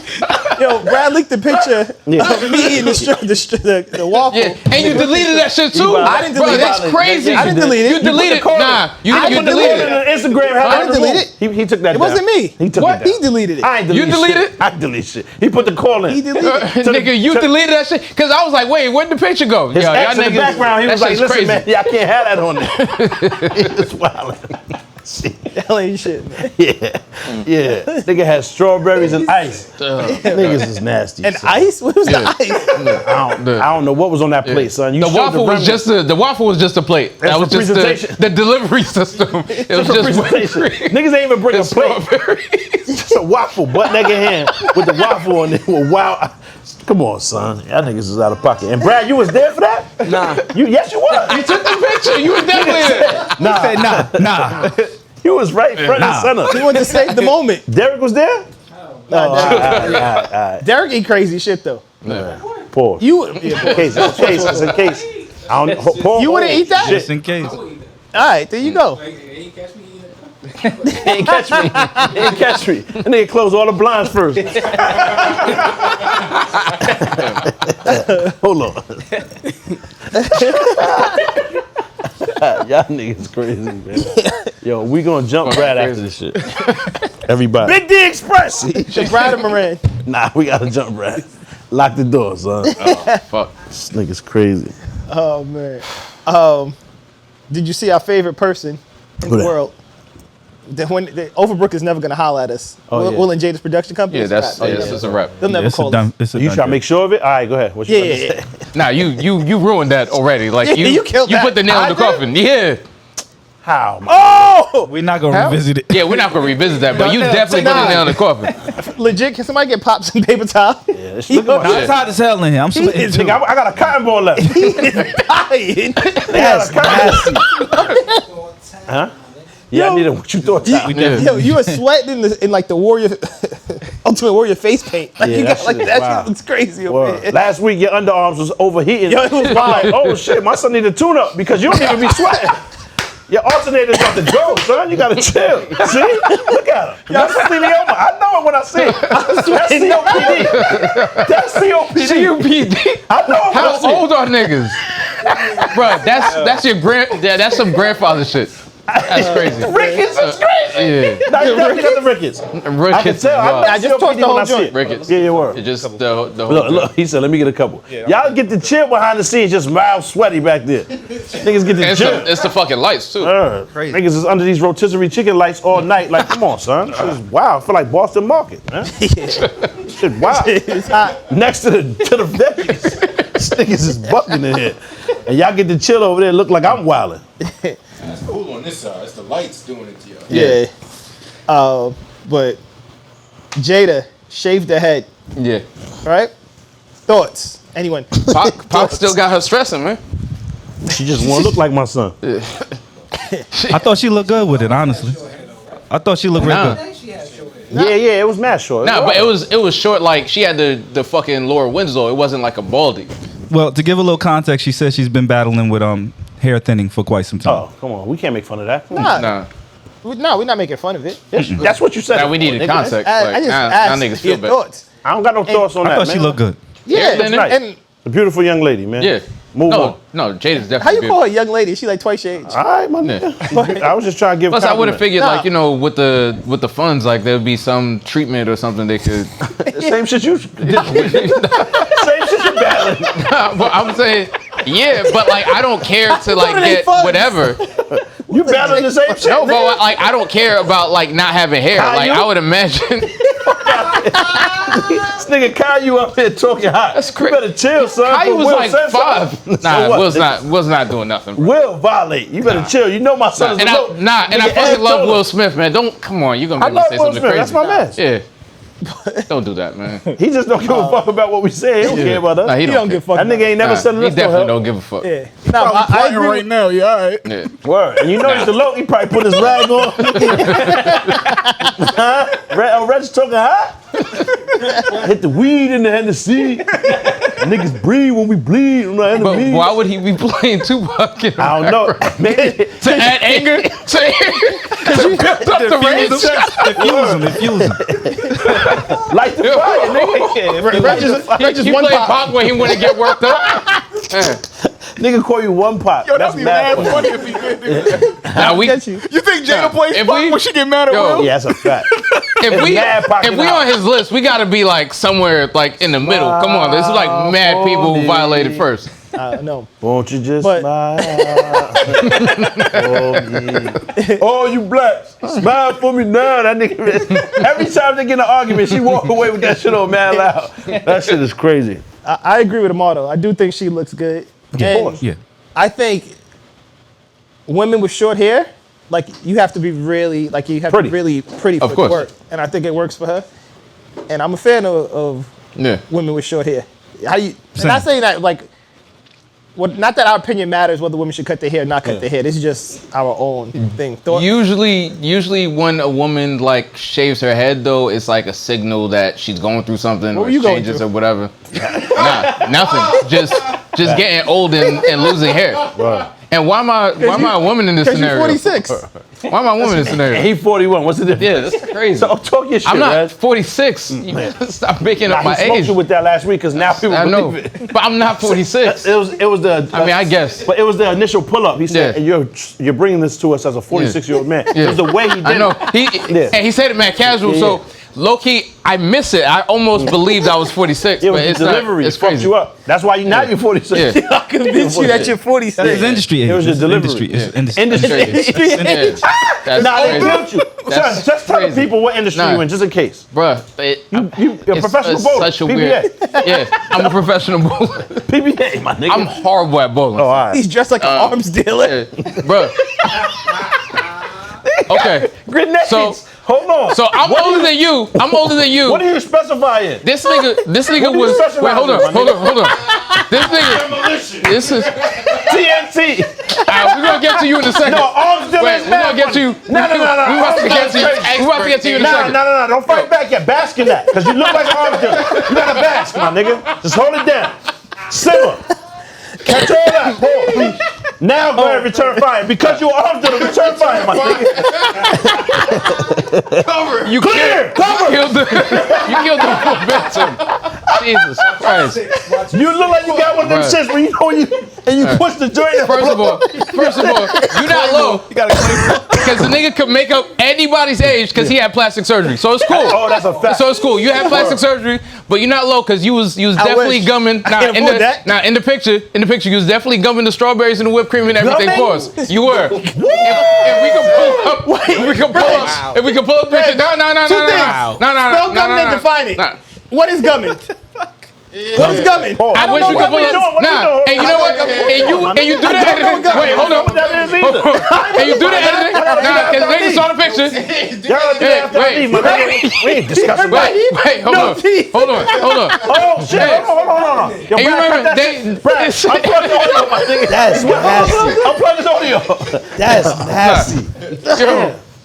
Yo, Brad leaked the picture of me eating the waffle. Yeah, and you deleted that shit too. I didn't delete Bro, it. that's crazy. I didn't delete it. You deleted it. Nah, you didn't deleted delete it. Instagram. I didn't delete it. He took that. It wasn't me. He took What? it down. He deleted it. I ain't delete You deleted shit. I delete shit. He put the call in. He deleted it. Nigga, you deleted that shit? Because I was like, wait, where'd the picture go? His Yo, ex y'all in the niggas- background, he that was like, shit's listen, crazy. man, yeah, I can't have that on there. It's wild. Hell ain't shit, man. Yeah. Nigga had strawberries and ice. Niggas is nasty. And son. ice? What was the ice? I don't know what was on that plate, son. You The showed waffle was remnants. just a plate. That That's was for just presentation. the delivery system. It was For just presentation. whipped cream Niggas ain't even bring a and plate. strawberries. Just a waffle, butt naked hand with the waffle on it. Wow. Come on, son. Y'all niggas is out of pocket. And Brad, you was there for that? Nah. Yes, you was. You took the picture. You was definitely there. Nah. You was right front and center. He wanted to save the moment. Derek was there? All right. Derek eat crazy shit though. Pause. You, In case. Just in case. I don't, pause. You wouldn't eat that? Shit. Just in case. all right, there you go. They ain't catch me. They ain't catch me. And they close all the blinds first. Hold on. Y'all niggas crazy, man. Yo, we gonna jump Brad after this shit. Everybody. Big D Express. Brad and Moran. Nah, we gotta jump Brad. Lock the door, son. Oh, fuck. This nigga's crazy. Oh man. Did you see our favorite person in Who the that? world? Overbrook is never gonna holler at us. Oh, yeah. Will and Jada's production company. Yeah, is that's crap. it's a rap. They'll never It's a call us. done. It's a You done trying to deal. make sure of it? All right, go ahead. What you Yeah, about to yeah, say? Nah, you ruined that already. Like Yeah, you killed that. put the nail in the I did? coffin. Yeah. How? man? Oh, We're not gonna revisit it. Yeah, we're not gonna revisit that, but you definitely put the nail in the coffin. legit! Can somebody get pops and paper towel? Yeah, look at my I'm shit. tired as hell in here. I'm sweating too. Nigga, I got a cotton ball left. Dying. That's nasty. Huh? Yeah, I needed what you thought. Ty. Yo, you were sweating in like the Warrior, Ultimate Warrior face paint. Like Yeah, you that got like shit is that. wild. Shit looks crazy. Over Word. here. Last week, your underarms was overheating. Yo, it was I'm wild. like, oh shit, my son need a tune-up because you don't even be sweating. Your alternator's about to go, son. You gotta chill. See? Look at him. That's Celioma. I know it when I see it. That's COPD. That's COPD. CUPD. I know it when I How see it. old are niggas? Bruh, that's your that's some grandfather shit. That's crazy. Rickets is crazy. Yeah. Now you definitely got the Rickets. I can Rickets. tell. I just tossed the whole joint. Rickets. Yeah, you were. It just the whole Look, he said, let me get a couple. Y'all get the chill behind the scenes, just mild sweaty back there. Niggas get the chill. it's the fucking lights too. Niggas is under these rotisserie chicken lights all night. Like, come on, son. This is wild. I feel like Boston Market, man. Shit, wow. It's hot. Next to the Vegas. This niggas is bucking in here. And y'all get the chill over there, look like I'm wilding. It's cool on this side. It's the lights doing it to y'all. Yeah. But Jada shaved her head. Yeah. Right? Thoughts? Anyone? Pac still got her stressing, man. She just want to look like my son. I thought she looked good with it, honestly. I thought she looked real Nah. good. Yeah, it was mad short. Nah, but it was short. Like she had the fucking Laura Winslow. It wasn't like a baldy. Well, to give a little context, she said she's been battling with hair thinning for quite some time. Oh, come on. We can't make fun of that. Nah. No, we're not making fun of it. That's what you said. Now we needed Nigga. context. I Like, just now asked niggas your feel better. thoughts. I don't got no thoughts on I that, thought man. she looked good. Yeah, That's right. and A beautiful young lady, man. Yeah. Move on. No, Jada's definitely. how you beautiful. call her a young lady? She like twice your age. All right, my nigga. I was just trying to give Plus, I would have figured, Nah. like, you know, with the funds, like, there would be some treatment or something they could. Same shit you did. Same shit you battling. But I'm saying, yeah, but like, I don't care to like What are they get funds? whatever. You battling the same shit. No, but nigga. like, I don't care about like not having hair. How Like, you? I would imagine. This nigga Kyle, you up here talking hot. That's You better chill, son. How you was Will like said 5? something. Nah, So what? was not doing nothing. Bro. Will violate. You better chill. You know my son is And a I little. fucking Nigga, love Ed Will told him. Smith, man. Don't come on, you gonna I make me love say Will something Smith. crazy? That's my man. Yeah. Don't do that, man. He just don't give a fuck about what we say. He don't care about us. Nah, He don't give a fuck. That nigga ain't never said He let's definitely help. don't give a fuck. Yeah. No, I Plotting agree. right now. Yeah, all right. Yeah. Word. And you notice the low, he probably put his rag on. Huh? Reg's talking hot. Hit the weed in the Hennessy. Niggas breathe when we bleed. I'm not But enemies. why would he be playing Tupac? In I don't know. Man, to add anger? To build up the rage? Diffuse him. light the fire, nigga. Reg is He one played pop. Pac when he wouldn't get worked up. Nigga call you one pop. Yo, That's that'd be mad mad. funny if he did that. Now we, Get you. You think Jada plays if Pac we- when she get mad at Yo. Will? Yeah, that's a fact. if we mad Pac in the on house. his list, we gotta be like somewhere like in the middle. Come on, this is like mad people who violated first. No. Won't you just But- smile? Oh, yeah. Oh, you black. Smile for me now. That nigga. Every time they get in an argument, she walk away with that shit on mad loud. That shit is crazy. I agree with Amato. I do think she looks good. And Yeah. I think women with short hair, like you have to be really, like you have Pretty. to be really pretty for Of it course. to work. And I think it works for her. And I'm a fan of Yeah. women with short hair. How you? Same. And not saying that like, not that our opinion matters whether women should cut their hair or not cut their hair. This is just our own thing. Usually when a woman like shaves her head though, it's like a signal that she's going through something What or were you going changes through? or whatever. Nah, nothing. Just getting old and losing hair. And why am I a woman in this Because you're scenario? 46. Why am I a woman in this scenario? He 41. What's the difference? Yeah, that's crazy. So talk your shit, I'm not Reg. 46. You gotta stop making Nah, up my he smoked age. you with that last week because now people I know, believe it. but I'm not 46. It was the. I mean, I guess. But it was the initial pull up. He said, Yeah. and you're bringing this to us as a 46-year-old man. Yeah. It was the way he did I know. it. And he said it mad casual, Yeah, so low key, I miss it. I almost believed I was 46, It but was it's the not. delivery. It's It fucked crazy. you up. That's why now you're 46. Yeah. I convince you that you're 46. That's his industry age. It was your It's delivery. industry. It's industry. Industry. Yeah. That's Nah, they crazy. built you. That's Son, just tell the crazy. people what industry Nah. you in, just in case. Bruh, You're a professional it's bowler. such a PBA. weird. Yeah, I'm a professional bowler. PBA, my nigga. I'm horrible at bowling. Oh, all right. He's dressed like an arms dealer. Yeah. Bruh. Okay. Grenades. So- hold on. So I'm older than you. I'm older than you. What are you specifying? This nigga What do you was. specialize Wait, hold in, on, my hold on, hold on. This nigga. This is. TNT. We're gonna get to you in a second. No, arms dealer Wait, is we're mad gonna get to you. No. We about to get to you. We about to get to you in a No, second. don't fight back yet. Bask in that, because you look like an arms dealer. You gotta bask, my nigga. Just hold it down. Simmer. Catch all that. Pause. Now go ahead, return fire. Because you arms dealer, return fire, my nigga. You Clear. Cover. killed the momentum. Jesus Christ. You look like you got one of them Right. shits where you know you push the joint. First of all, you not low. Because the nigga could make up anybody's age because he had plastic surgery. So it's cool. Oh, that's a fact. So it's cool. You had plastic surgery, but you're not low because you was definitely wish. gumming. Nah, can't afford that. Nah, in the picture, you was definitely gumming the strawberries and the whipped cream and everything. Gumming? Pause. You were. If we can pull up picture. No. Spell gumming and define it. Nah. What is gumming? What is gumming? I wish we could pull up. Nah, and you know what? And you do the editing. Wait, hold on. And you do the editing. Nah, because niggas saw the picture. We ain't discussing that. Wait, hold on. Oh shit! Hold on. Yo, And you Brad, remember cut that shit. Brad, this- unplug the audio, my nigga. That's nasty. Unplug his audio. That's nasty. Yo,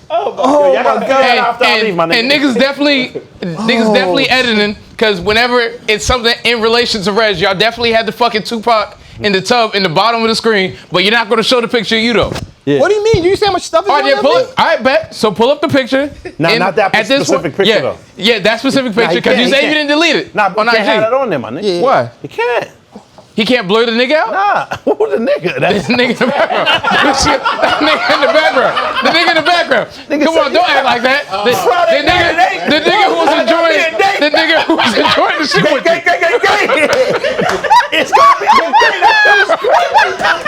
Yo, y'all gotta cut that after I leave, my nigga. and niggas definitely editing because whenever it's something in relation to Reg, y'all definitely had the fucking Tupac in the tub in the bottom of the screen, but you're not gonna show the picture of you though. What do you mean? You see how much stuff is All on right, yeah, that pull thing? it. All right, bet. So pull up the picture. Nah, And not that at this specific point- picture, yeah, though. Yeah, that specific Nah, picture he because can't, you he say you can't. didn't delete it Nah, but on you can't have that IG. on there, my nigga. Why? You can't. He can't blur the nigga out? Nah, who's the nigga? That's The nigga in the background. That nigga in the background. The nigga in the background. Come on, don't act like that. The nigga who was enjoying the shit with you. It's gonna be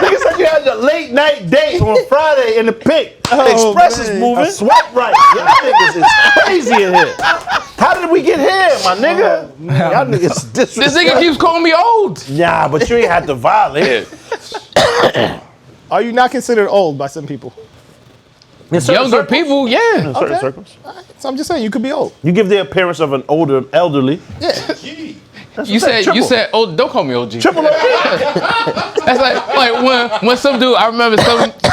nigga said you had your late night date on Friday in the pic. Express is moving. Swipe right. Y'all niggas is crazy in here. How did we get here, my nigga? Y'all niggas This disrespectful. nigga keeps calling me old. Nah, but you ain't had to violate. Are you not considered old by some people? In certain Younger circles. people, yeah. In certain Okay. circles. So I'm just saying, you could be old. You give the appearance of an older elderly. Yeah. You said, oh, don't call me OG. Triple OG. That's like when some dude, I remember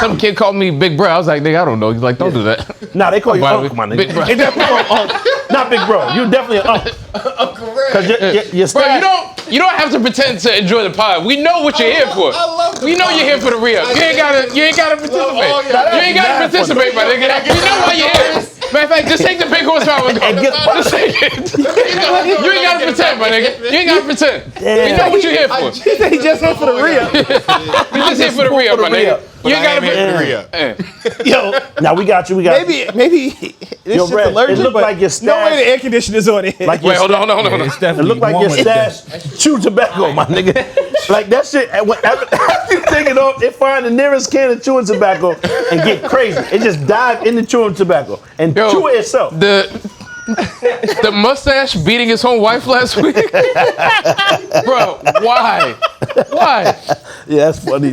some kid called me Big Bro. I was like, nigga, I don't know. He's like, don't do that. Nah, they call you By the uncle, way, my nigga. Big Bro. They definitely call you uncle. Not Big Bro. You definitely an uncle. Uncle Red. Cause your Bro, stash. you don't have to pretend to enjoy the pod. We know what you're here for. I love the We know you're here for the re-up. You ain't gotta participate. You ain't gotta participate, my nigga. We know why you're here. Matter of fact, just take the big horsepower and go. Just take it. You ain't gotta pretend, my nigga. You ain't gotta pretend. We know what you're here for. He said he just here for the re-up. We just here for the re-up, my nigga. You ain't gotta re-up. Yo, Now we got you. We got maybe this shit's Red, allergic, it look but like your no way stash. the air conditioner's on it. Like Wait, your hold on. It's It definitely look like warm your with that. stash chew tobacco, my nigga. Like that shit. After you take it off, it find the nearest can of chewing tobacco and get crazy. It just dive into chewing tobacco and Yo, chew it itself. The mustache beating his own wife last week? Bro, why? Why? Yeah, that's funny.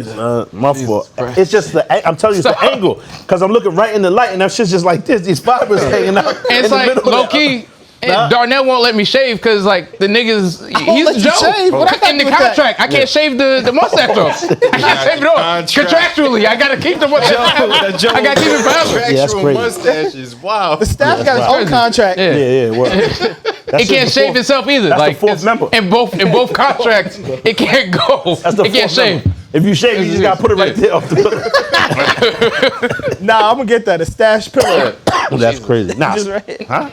My fault. It's just I'm telling you, it's the Stop. angle. Cause I'm looking right in the light and that shit's just like this. These fibers hanging out. And it's in the like, middle of low that. key, Darnell won't let me shave because, like, the niggas, he's let the you Joe. shave? What I got In to the do with that? contract, I can't shave the mustache off. I can't shave it off. Contract. Contractually, I gotta keep the mustache. I gotta keep it forever. Yeah, that's Actual crazy. mustache is wild. The staff got his own crazy. contract. Yeah. Yeah, well. It can't shave itself either. That's like the fourth member. in both contracts, it can't go. That's the It can't fourth member. shave. If you shave, you just gotta put it right there off the pillow. Nah, I'm gonna get that. A stash pillow. That's crazy. Nah. Just right. Huh?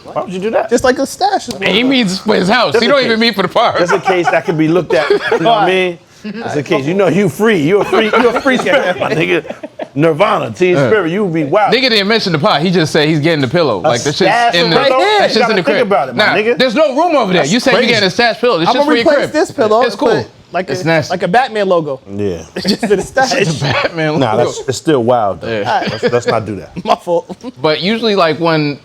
Why would you do that? Just like a stash. And he means for his house. Just He in don't case. even mean for the part. Just in case that can be looked at. You know what I mean? Just in case. You know you free. You're a free spirit, my nigga. Nirvana, Team Spirit, you would be wild. Nigga didn't mention the pot. He just said he's getting the pillow. Like the stash shit's in the pillow? Right that You shit's gotta in the think crib. about it, my Nah, nigga. there's no room over there. That's You say you're crazy. getting a stash pillow. It's I'm just gonna for your replace crib. this pillow. It's cool. Put like It's a, nasty. like a Batman logo. Yeah. Just to the stash. Batman Nah, logo. it's still wild though. Yeah. Let's not do that. My fault. But usually, like when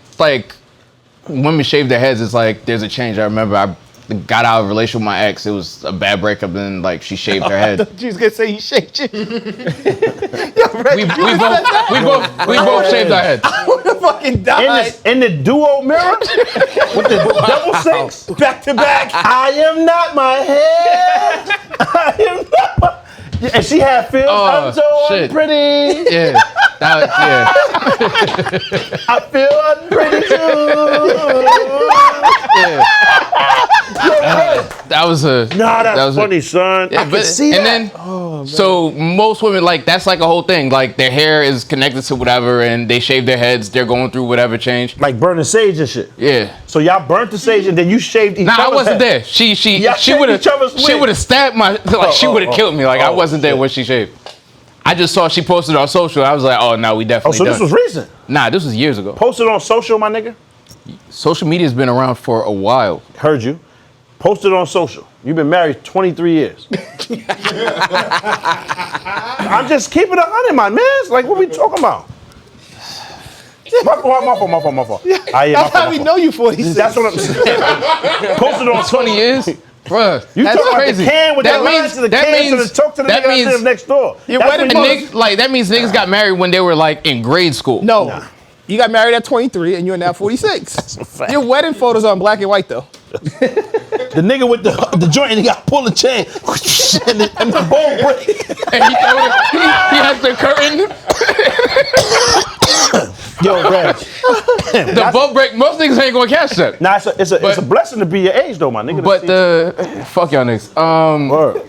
women shave their heads, it's like there's a change. I remember I got out of a relationship with my ex. It was a bad breakup, and like she shaved her head. You was gonna say you shake you. We both shaved our heads. I would have fucking died. In the duo mirror with the double sinks. Back to back. I am not my head. I am not my. Yeah, and she had feels. Oh, I'm so shit. unpretty. Yeah, yeah. I feel unpretty too. That was a. Nah, that's that was funny, son. Yeah, I can see that. then, so most women, like, that's like a whole thing. Like, their hair is connected to whatever, and they shave their heads. They're going through whatever change. Like burning sage and shit. Yeah. So y'all burnt the sage and then you shaved each Nah, other's I wasn't head. there. She Y'all shaved would have each other's she wig. would have stabbed my like she would have killed me. Like I wasn't there when she shaved. I just saw she posted on social. I was like, oh no, we Oh, definitely. so this done. was recent. Nah, this was years ago. Posted on social, my nigga. Social media's been around for a while. Heard you. Posted on social. You've been married 23 years. I'm just keeping it 100, my man. Like, what we talking about? My fault. Ah, yeah, That's how we know you 46. That's what I'm saying. Posted on 20 years, bruh. You That's talking crazy. about the can with That the lines means- to the that can means- to the talk to the that nigga means- that live next door. Your That's wedding what And it was. niggas, that means niggas got married when they were like in grade school. No. You got married at 23 and you're now 46. Your wedding photos are in black and white though. The nigga with the joint and he got pull the chain and the bone break. And he has the curtain, Yo, Reg. the bump break. Most niggas ain't gonna catch that. Nah, it's a blessing to be your age though, my nigga. But fuck y'all niggas. Word.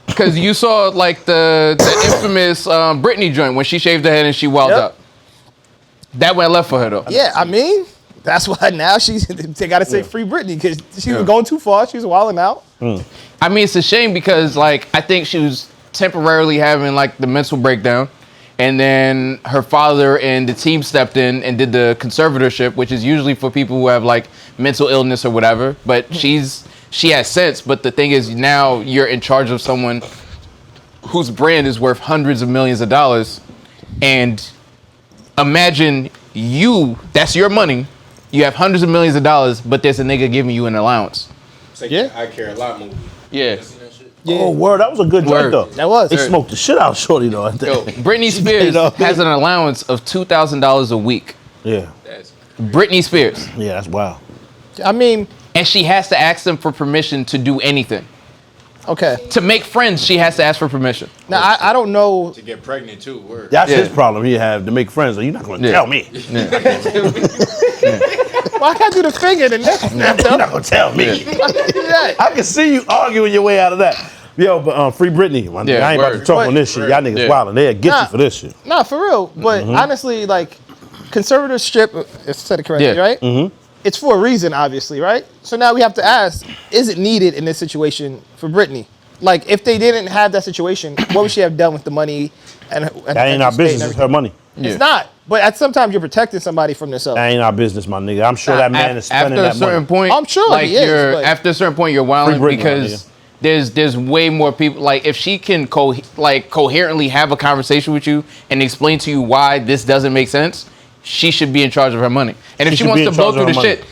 Because you saw like the infamous Britney joint when she shaved her head and she wilded Yep. out. That went left for her though. Yeah, I mean, that's why now they gotta say free Britney because she was going too far. She was wilding out. I mean, it's a shame because like I think she was temporarily having like the mental breakdown, and then her father and the team stepped in and did the conservatorship, which is usually for people who have like mental illness or whatever. But she has sense. But the thing is, now you're in charge of someone whose brand is worth hundreds of millions of dollars, and imagine that's your money. You have hundreds of millions of dollars, but there's a nigga giving you an allowance. It's like Yeah. I Care a Lot movie. Yeah. You seen that shit? Oh, word. That was a good joint, though. That was. They smoked the shit out of Shorty, though. I think. Yo, Britney Spears has an allowance of $2,000 a week. Yeah. Britney Spears. Yeah, that's wild. I mean, and she has to ask them for permission to do anything. Okay. To make friends, she has to ask for permission. Now, I don't know. To get pregnant, too. Word. That's his problem he have to make friends. You're not going to tell me. Well, I can't do the finger the next snap, though. You're not going to tell me. Yeah. I can see you arguing your way out of that. Yo, but free Britney. I ain't about to talk on this shit. Y'all niggas wildin'. They'll get you for this shit. Nah, for real. But honestly, like, conservatorship, if said it correctly, right? Mm-hmm. It's for a reason, obviously, right? So now we have to ask, is it needed in this situation for Britney? Like, if they didn't have that situation, what would she have done with the money? And that ain't our business. It's her money. It's not. But at sometimes you're protecting somebody from themselves. That ain't our business, my nigga. I'm sure that man is spending that money. After a certain point, I'm sure like he is, but- after a certain point, you're wilding Britney, because there's way more people. Like, if she can coherently have a conversation with you and explain to you why this doesn't make sense, she should be in charge of her money. And if she wants to blow through the shit,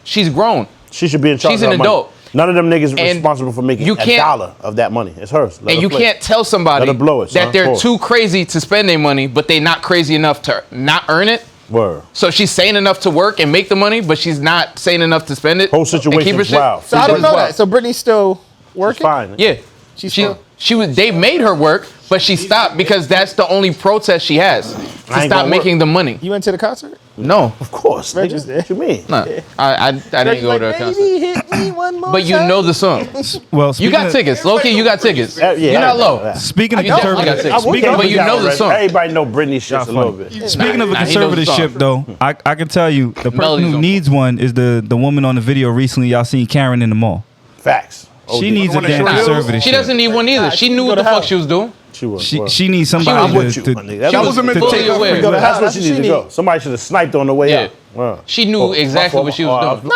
she's grown. She should be in charge of her money. She's an adult. None of them niggas are responsible for making $1 of that money. It's hers. And you can't tell somebody that they're Pause. too crazy to spend their money, but they're not crazy enough to not earn it. Word. So she's sane enough to work and make the money, but she's not sane enough to spend it. Whole situation is wild. So I don't know that. So Britney's still working? She's fine. Yeah. They made her work, but she stopped because that's the only protest she has. To stop making the money. You went to the concert? No. Of course. Reg was there. What you mean? Nah. I didn't go to a concert. Baby, hit me one more But you know the song. Well, You got tickets. Low-key, you got tickets. You're not low. Speaking of You definitely got conservative, tickets. But you know the song. Everybody know Britney shit a little bit. Speaking of a he knows the song. conservatorship, though, I can tell you the person Melody's who on. needs one is the woman on the video recently. Y'all seen Karen in the mall. Facts. She needs a damn conservatorship. She doesn't need one either. She knew what the fuck she was doing. She was. She needs somebody I'm with you, to my nigga. She was fully aware. That's what she needs to go. Somebody should have sniped on the way out. Wow. She knew exactly what she was doing.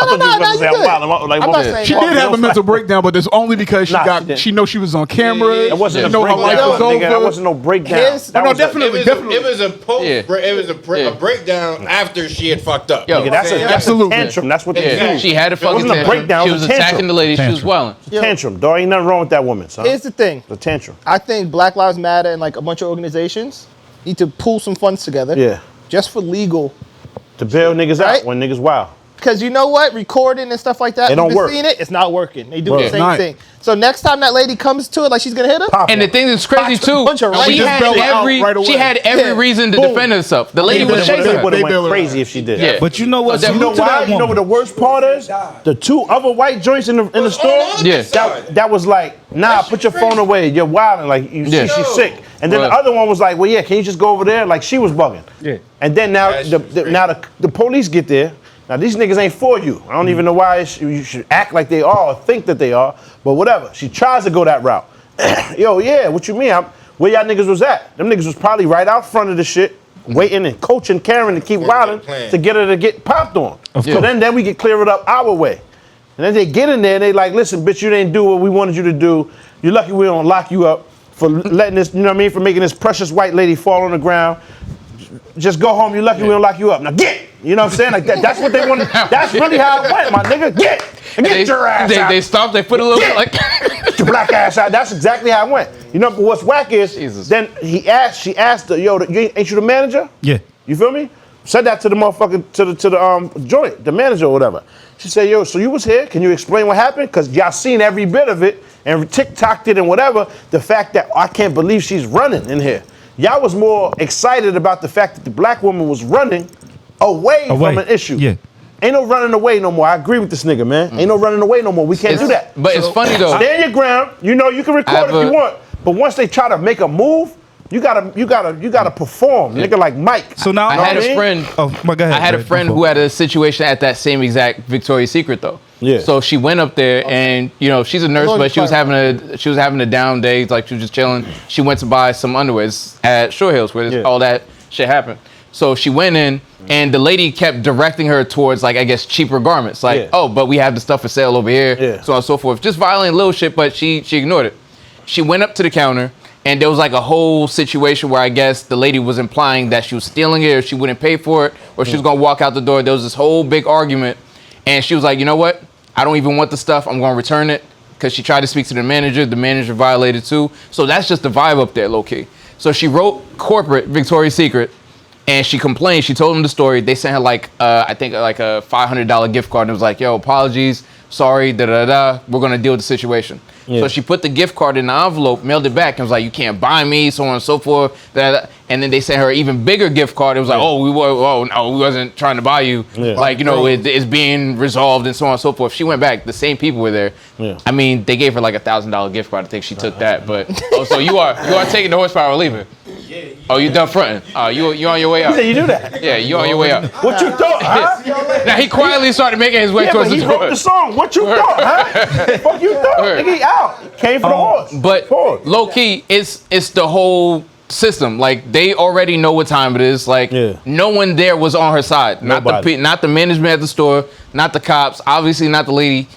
She did have a mental breakdown, but it's only because she know she was on camera. It wasn't a know her life breakdown, was nigga. That over. wasn't no breakdown. Definitely. It was a post. It was a breakdown after she had fucked up. Yo, Nigga, that's a Absolutely. tantrum. That's what they do. She had a fucking wasn't a tantrum. breakdown, She it was was a attacking tantrum. the lady. She was wilding. Tantrum, dog. Ain't nothing wrong with that woman, son. Here's the thing. It's a tantrum. I think Black Lives Matter and like a bunch of organizations need to pull some funds together. Yeah. Just for legal. To bail niggas Right? out when niggas wild. Because you know what? Recording and stuff like that. It don't we've been work. seeing it. It's not working. They do Word. the same Not. thing. So next time that lady comes to it, like she's gonna hit her. Pop And the thing that's crazy too, bunch of she just had bail her out right away. she had every reason to defend herself. The lady was chasing They her. would have They bail went her crazy out. if she did. Yeah. But you know what? You You know Salute to why? that You know what woman. the worst part is? The two other white joints in the store. Yeah. That was like, nah, put your phone away. You're wilding. Like you see, Yeah. she's sick. And then Right. the other one was like, well, yeah, can you just go over there? Like she was bugging. Yeah. And then now That the shit was now the police get there. Now these niggas ain't for you. I don't even know why you should act like they are or think that they are. But whatever. She tries to go that route. Yo, yeah, what you mean? Where y'all niggas was at? Them niggas was probably right out front of the shit, waiting and coaching Karen to keep wilding plan. to get her to get popped on. Of So course. then we can clear it up our way. And then they get in there and they like, listen, bitch, you didn't do what we wanted you to do. You're lucky we don't lock you up for letting this, you know what I mean, for making this precious white lady fall on the ground. Just go home. You're lucky we don't lock you up. Now get. You know what I'm saying? Like that's what they want. That's really how it went, my nigga. Get your ass out. They stopped. They put a little bit like. Get your black ass out. That's exactly how it went. You know, but what's whack is Jesus. then she asked her, yo, ain't you the manager? Yeah. You feel me? Said that to the motherfucking to the joint, the manager or whatever. She said, yo, so you was here? Can you explain what happened? Cause y'all seen every bit of it and TikToked it and whatever. The fact that I can't believe she's running in here. Y'all was more excited about the fact that the black woman was running away. From an issue. Yeah. Ain't no running away no more. I agree with this nigga, man. Ain't no running away no more. We can't do that. But it's funny though. Stand your ground. You know you can record if you want, but once they try to make a move, you gotta perform, nigga, like Mike. So now I had a friend. Oh my God. I had a friend who had a situation at that same exact Victoria's Secret though. Yeah. So she went up there and you know she's a nurse, but she was having a down day, like she was just chilling. She went to buy some underwears at Shore Hills where all that shit happened. So she went in and the lady kept directing her towards like I guess cheaper garments, like oh, but we have the stuff for sale over here, so on and so forth. Just violent little shit, but she ignored it. She went up to the counter. And there was like a whole situation where I guess the lady was implying that she was stealing it or she wouldn't pay for it or she was gonna walk out the door. There was this whole big argument. And she was like, you know what? I don't even want the stuff. I'm gonna return it because she tried to speak to the manager violated too. So that's just the vibe up there, low key. So she wrote corporate Victoria's Secret, and she complained. She told them the story. They sent her like I think like a $500 gift card, and it was like, yo, apologies, sorry, we're gonna deal with the situation. Yeah. So she put the gift card in the envelope, mailed it back, and was like, you can't buy me, so on and so forth. And then they sent her an even bigger gift card. It was like, no, we wasn't trying to buy you. Yeah. Like, you know, it's being resolved and so on and so forth. She went back. The same people were there. Yeah. I mean, they gave her like $1,000 gift card. I think she took that. But so you are taking the horsepower or leaving? Yeah. Oh, you done fronting? You on your way out? You do that? Yeah, you on your way out. What you thought, huh? Now he quietly started making his way towards the door. He wrote the song. What you thought, huh? Fuck you thought? Nigga, he out. Came for the horse. But low key, it's the whole system. Like they already know what time it is. Like no one there was on her side. Not the management at the store, not the cops, obviously not the lady.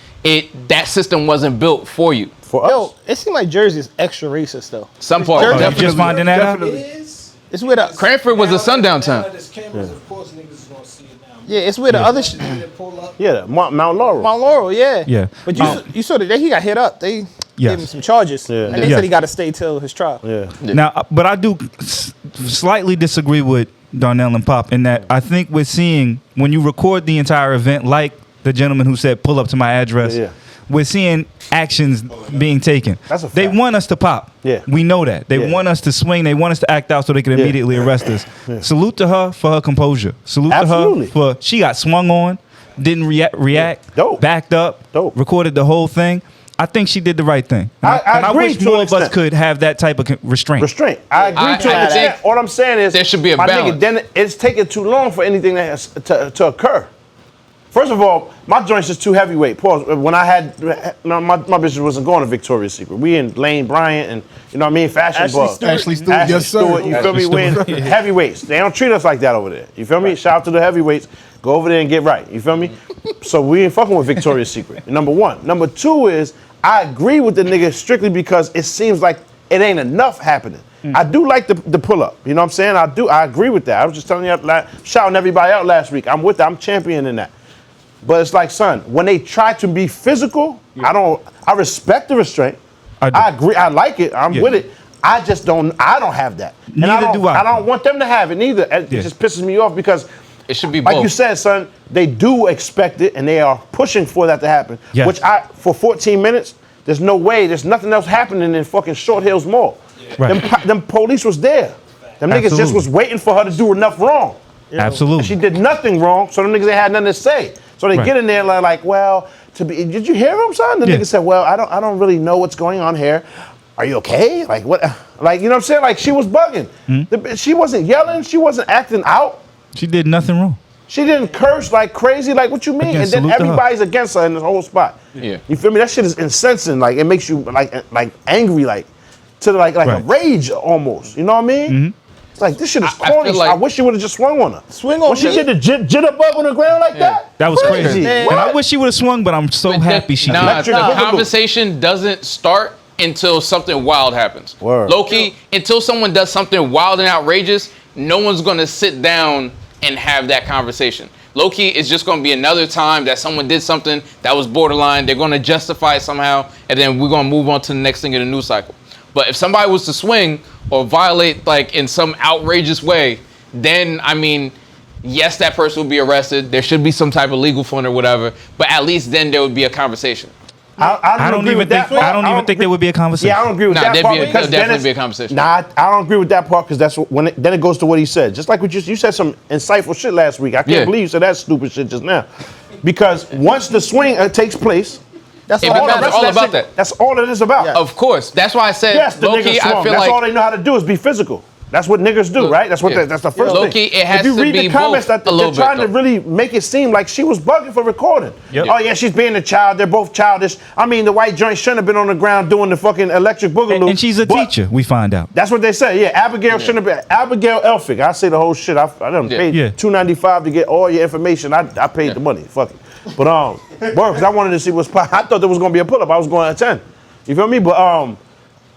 That system wasn't built for you. Yo, it seemed like Jersey is extra racist though. Some part. You just finding that out? It's where the Cranford was a sundown town. Yeah, it's where the other Mount Laurel. Mount Laurel, yeah. Yeah. But you saw that he got hit up. They gave him some charges. Yeah. And they said he got to stay till his trial. Yeah. Now, but I do slightly disagree with Darnell and Pop in that I think we're seeing, when you record the entire event, like the gentleman who said, pull up to my address, we're seeing actions being taken. That's a fact. They want us to pop. Yeah. We know that. They want us to swing. They want us to act out so they can immediately arrest us. Yeah. Salute to her for her composure. Salute to her for, she got swung on, didn't react, backed up, recorded the whole thing. I think she did the right thing. I wish more of us could have that type of restraint. I agree to an extent. All I'm saying is, there should be a balance. Nigga, then it's taking too long for anything to occur. First of all, my joint's just too heavyweight. Pause. When I had, my business wasn't going to Victoria's Secret. We in Lane Bryant and, you know what I mean, Fashion Bug. Ashley Stewart, yes sir. You feel me? We're in heavyweights. They don't treat us like that over there. You feel me? Shout out to the heavyweights. Go over there and get right. You feel me? So we ain't fucking with Victoria's Secret. Number one. Number two is, I agree with the nigga strictly because it seems like it ain't enough happening. I do like the pull up. You know what I'm saying? I agree with that. I was just telling you, shouting everybody out last week. I'm with that. I'm championing that. But it's like, son, when they try to be physical, I respect the restraint. I agree. I like it. I'm with it. I don't have that. Neither do I. I don't want them to have it neither. It just pisses me off because it should be like both. you said, son, they do expect it and they are pushing for that to happen. Yes. Which for 14 minutes, there's no way, there's nothing else happening in fucking Short Hills Mall. Right. Them police was there. Them niggas just was waiting for her to do enough wrong. You know? Absolutely. And she did nothing wrong, so them niggas ain't had nothing to say. So they get in there like, well, did you hear him, son? The nigga said, well, I don't really know what's going on here. Are you okay? Like what? Like, you know what I'm saying? Like she was bugging. She wasn't yelling. She wasn't acting out. She did nothing wrong. She didn't curse like crazy. Like what you mean? Again, and then everybody's against her in this whole spot. Yeah. You feel me? That shit is incensing. Like it makes you like angry, like to a rage almost. You know what I mean? Mm-hmm. It's like this shit is corny. I wish she would have just swung on her. When she did the jitterbug on the ground like that. That was crazy. And I wish she would have swung, but I'm so happy she did. The conversation doesn't start until something wild happens. Low-key, until someone does something wild and outrageous, no one's gonna sit down and have that conversation. Low-key, it's just gonna be another time that someone did something that was borderline. They're gonna justify it somehow, and then we're gonna move on to the next thing in the news cycle. But if somebody was to swing or violate like in some outrageous way, then I mean, yes, that person would be arrested. There should be some type of legal fund or whatever, but at least then there would be a conversation. I don't even think there would be a conversation. Yeah, I don't agree with that part. There'll definitely be a conversation. Nah, I don't agree with that part because that's then it goes to what he said. Just like you said some insightful shit last week. I can't believe you said that stupid shit just now. Because once the swing takes place, that's all about that. That's all it is about. Yeah. Of course. That's why I said, yes, the niggas swung. That's all they know how to do is be physical. That's what niggas do, right? That's what. That's the first thing. Low-key, it has to be both. If you read the comments, they're trying to really make it seem like she was bugging for recording. Yep. Oh yeah, she's being a child. They're both childish. I mean, the white joint shouldn't have been on the ground doing the fucking electric boogaloo. And she's a teacher. We find out. That's what they say. Yeah, Abigail shouldn't have been. Abigail Elphick. I say the whole shit. I done paid $2.95 to get all your information. I paid the money. Fuck it. But because I wanted to see what's. I thought there was gonna be a pull up. I was going at 10. You feel me? But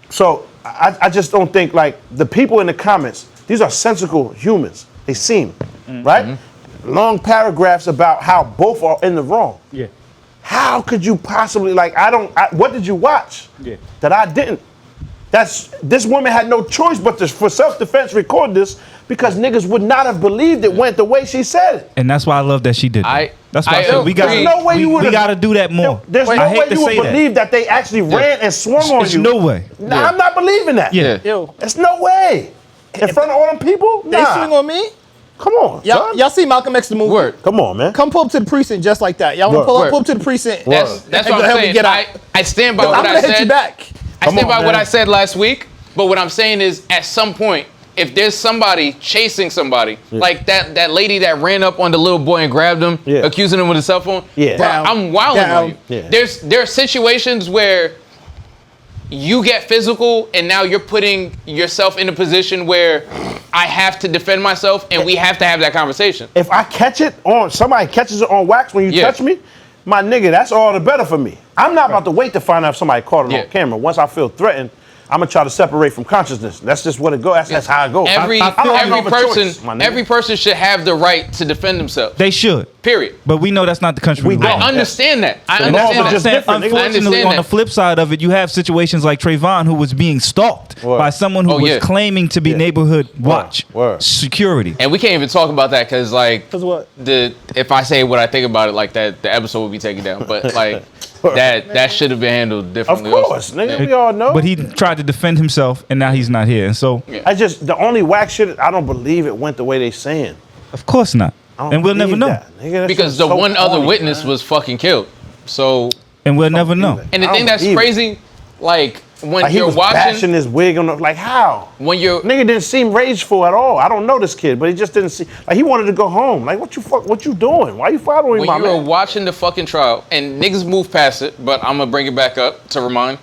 so I just don't think like the people in the comments. These are sensible humans. They seem, right? Long paragraphs about how both are in the wrong. Yeah. How could you possibly what did you watch that I didn't? This woman had no choice but to, for self-defense, record this because niggas would not have believed it went the way she said it. And that's why I love that she did that. That's why I said we there's no way you would. We got to do that more. There's no way you would believe that they actually ran and swung on you. There's no way. Nah, I'm not believing that. Yeah. Yo, There's no way. In front of all them people? they swing on me. Come on, Y'all see Malcolm X the movie? Word. Come on, man. Come pull up to the precinct just like that. Y'all want to pull up to the precinct? That's and what I'm saying. Get out. I stand by I'm what gonna I hit you said. back. I stand by what I said last week. But what I'm saying is, at some point, if there's somebody chasing somebody, like that lady that ran up on the little boy and grabbed him, accusing him with a cell phone, bro, I'm wilding on you. Yeah. There are situations where you get physical, and now you're putting yourself in a position where I have to defend myself, and we have to have that conversation. If I catch it on, somebody catches it on wax when you touch me, my nigga, that's all the better for me. I'm not about to wait to find out if somebody caught it on camera. Once I feel threatened, I'm gonna try to separate from consciousness. That's just what it goes. That's how it goes. Every person should have the right to defend themselves. They should. Period. But we know that's not the country we live in. I understand that. Unfortunately, on the flip side of it, you have situations like Trayvon, who was being stalked by someone who was claiming to be neighborhood watch security. And we can't even talk about that because, like, if I say what I think about it like that, the episode will be taken down. But like that should have been handled differently. Of course, nigga, we all know. But he tried to defend himself, and now he's not here. And so the only whack shit. I don't believe it went the way they saying. Of course not. And we'll never know. Because the one other witness was fucking killed. So. And we'll never know. And the thing that's crazy, like when you're watching, bashing his wig on, like how? When you're nigga didn't seem rageful at all. I don't know this kid, but he just didn't seem like he wanted to go home. Like what you doing? Why you following my man? When you were watching the fucking trial, and niggas moved past it, but I'm gonna bring it back up to remind.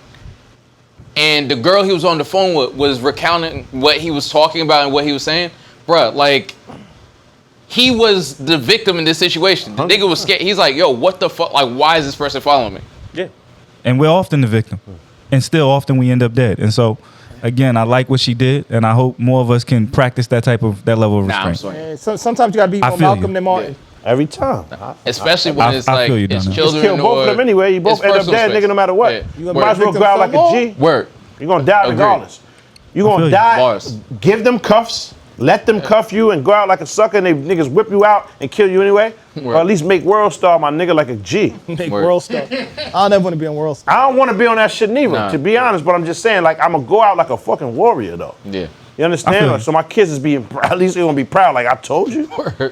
And the girl he was on the phone with was recounting what he was talking about and what he was saying, bruh. Like, he was the victim in this situation. The nigga was scared. He's like, yo, what the fuck? Like, why is this person following me? Yeah. And we're often the victim. And still often we end up dead. And so, again, I like what she did, and I hope more of us can practice that level of restraint. Sometimes you gotta be more Malcolm than Martin. Every time. Especially when it's like it's children. Just kill both of them anyway. You both end up dead, nigga, no matter what. Yeah. You might as well go out like a G. Word. You're gonna die regardless. You're gonna die. Bars. Give them cuffs. Let them cuff you and go out like a sucker, and they niggas whip you out and kill you anyway. Or at least make World Star, my nigga, like a G. Make World Star. I never want to be on World Star. I don't want to be on that shit neither, to be honest. But I'm just saying, like, I'm gonna go out like a fucking warrior, though. Yeah. You understand? So my kids is being, at least they're gonna be proud. Like I told you.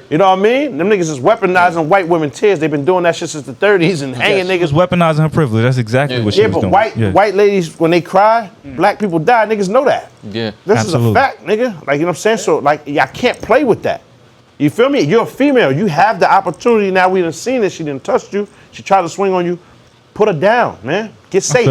You know what I mean? Them niggas is weaponizing white women tears. They've been doing that shit since the 30s and hanging niggas. Weaponizing her privilege. That's exactly what she was doing. But white ladies, when they cry, black people die. Niggas know that. Yeah. This is a fact, nigga. Like, you know what I'm saying? So, like, I can't play with that. You feel me? You're a female. You have the opportunity. Now we done seen it. She done touched you. She tried to swing on you. Put her down, man. Get safe.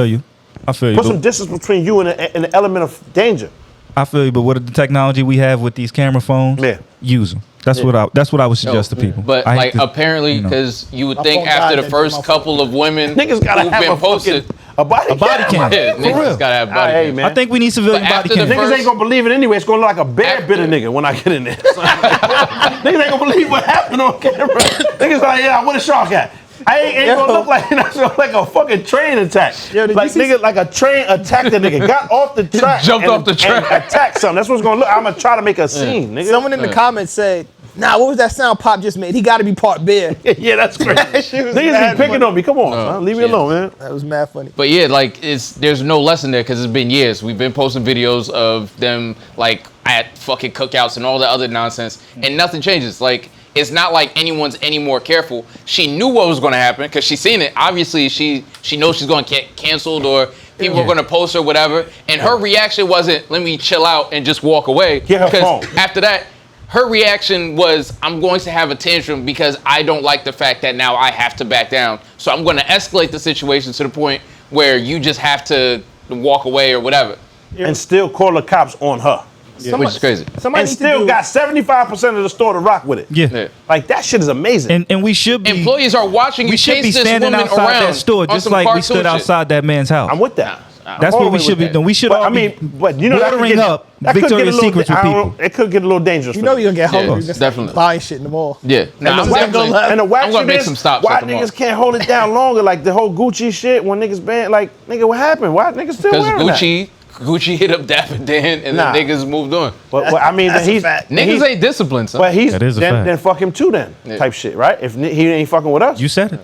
I feel you. Put some distance between you and the element of danger. I feel you, but what the technology we have with these camera phones, use them. That's what I would suggest to people. But like apparently, because you would think after the first couple of women niggas gotta who've have been posted, a body cam. Yeah, niggas gotta have body cam. I think we need civilian body cam. Niggas ain't gonna believe it anyway. It's gonna look like a bear bit a nigga when I get in there. Niggas ain't gonna believe what happened on camera. Niggas like, yeah, where the shark at? I ain't gonna look like like a fucking train attack. Like nigga, like a train attacked the nigga, got off the track, jumped off the track, and attacked something. That's what's gonna look. I'm gonna try to make a scene, nigga. Someone in the comments said, "Nah, what was that sound Pop just made? He got to be part bear." Yeah, that's great. Niggas be picking on me. Come on, son. Leave me alone, man. That was mad funny. But yeah, like there's no lesson there because it's been years. We've been posting videos of them like at fucking cookouts and all the other nonsense, and nothing changes. Like. It's not like anyone's any more careful. She knew what was going to happen because she's seen it. Obviously, she knows she's going to get canceled or people are going to post her, whatever. And her reaction wasn't, let me chill out and just walk away. Because after that, her reaction was, I'm going to have a tantrum because I don't like the fact that now I have to back down. So I'm going to escalate the situation to the point where you just have to walk away or whatever. And still call the cops on her. Which is crazy. And still got 75% of the store to rock with it. Yeah. Like, that shit is amazing. And we should be... Employees are watching you chase this woman outside around that store just like we stood outside that man's house. I'm with that. That's what we should be doing. We should all be but you know, ordering up Victoria's Secrets with people. It could get a little dangerous. You know you're gonna get hungry. Yeah, definitely. Buying shit in the mall. Yeah. Nah, I'm definitely. and the I'm gonna make some stops. Why niggas can't hold it down longer? Like the whole Gucci shit when niggas banned. Like nigga, what happened? Why niggas still wearing that? Because Gucci hit up Dapper Dan and then niggas moved on. But I mean, niggas ain't disciplined, son. But he's then fuck him too then type shit, right? If he ain't fucking with us, You said it.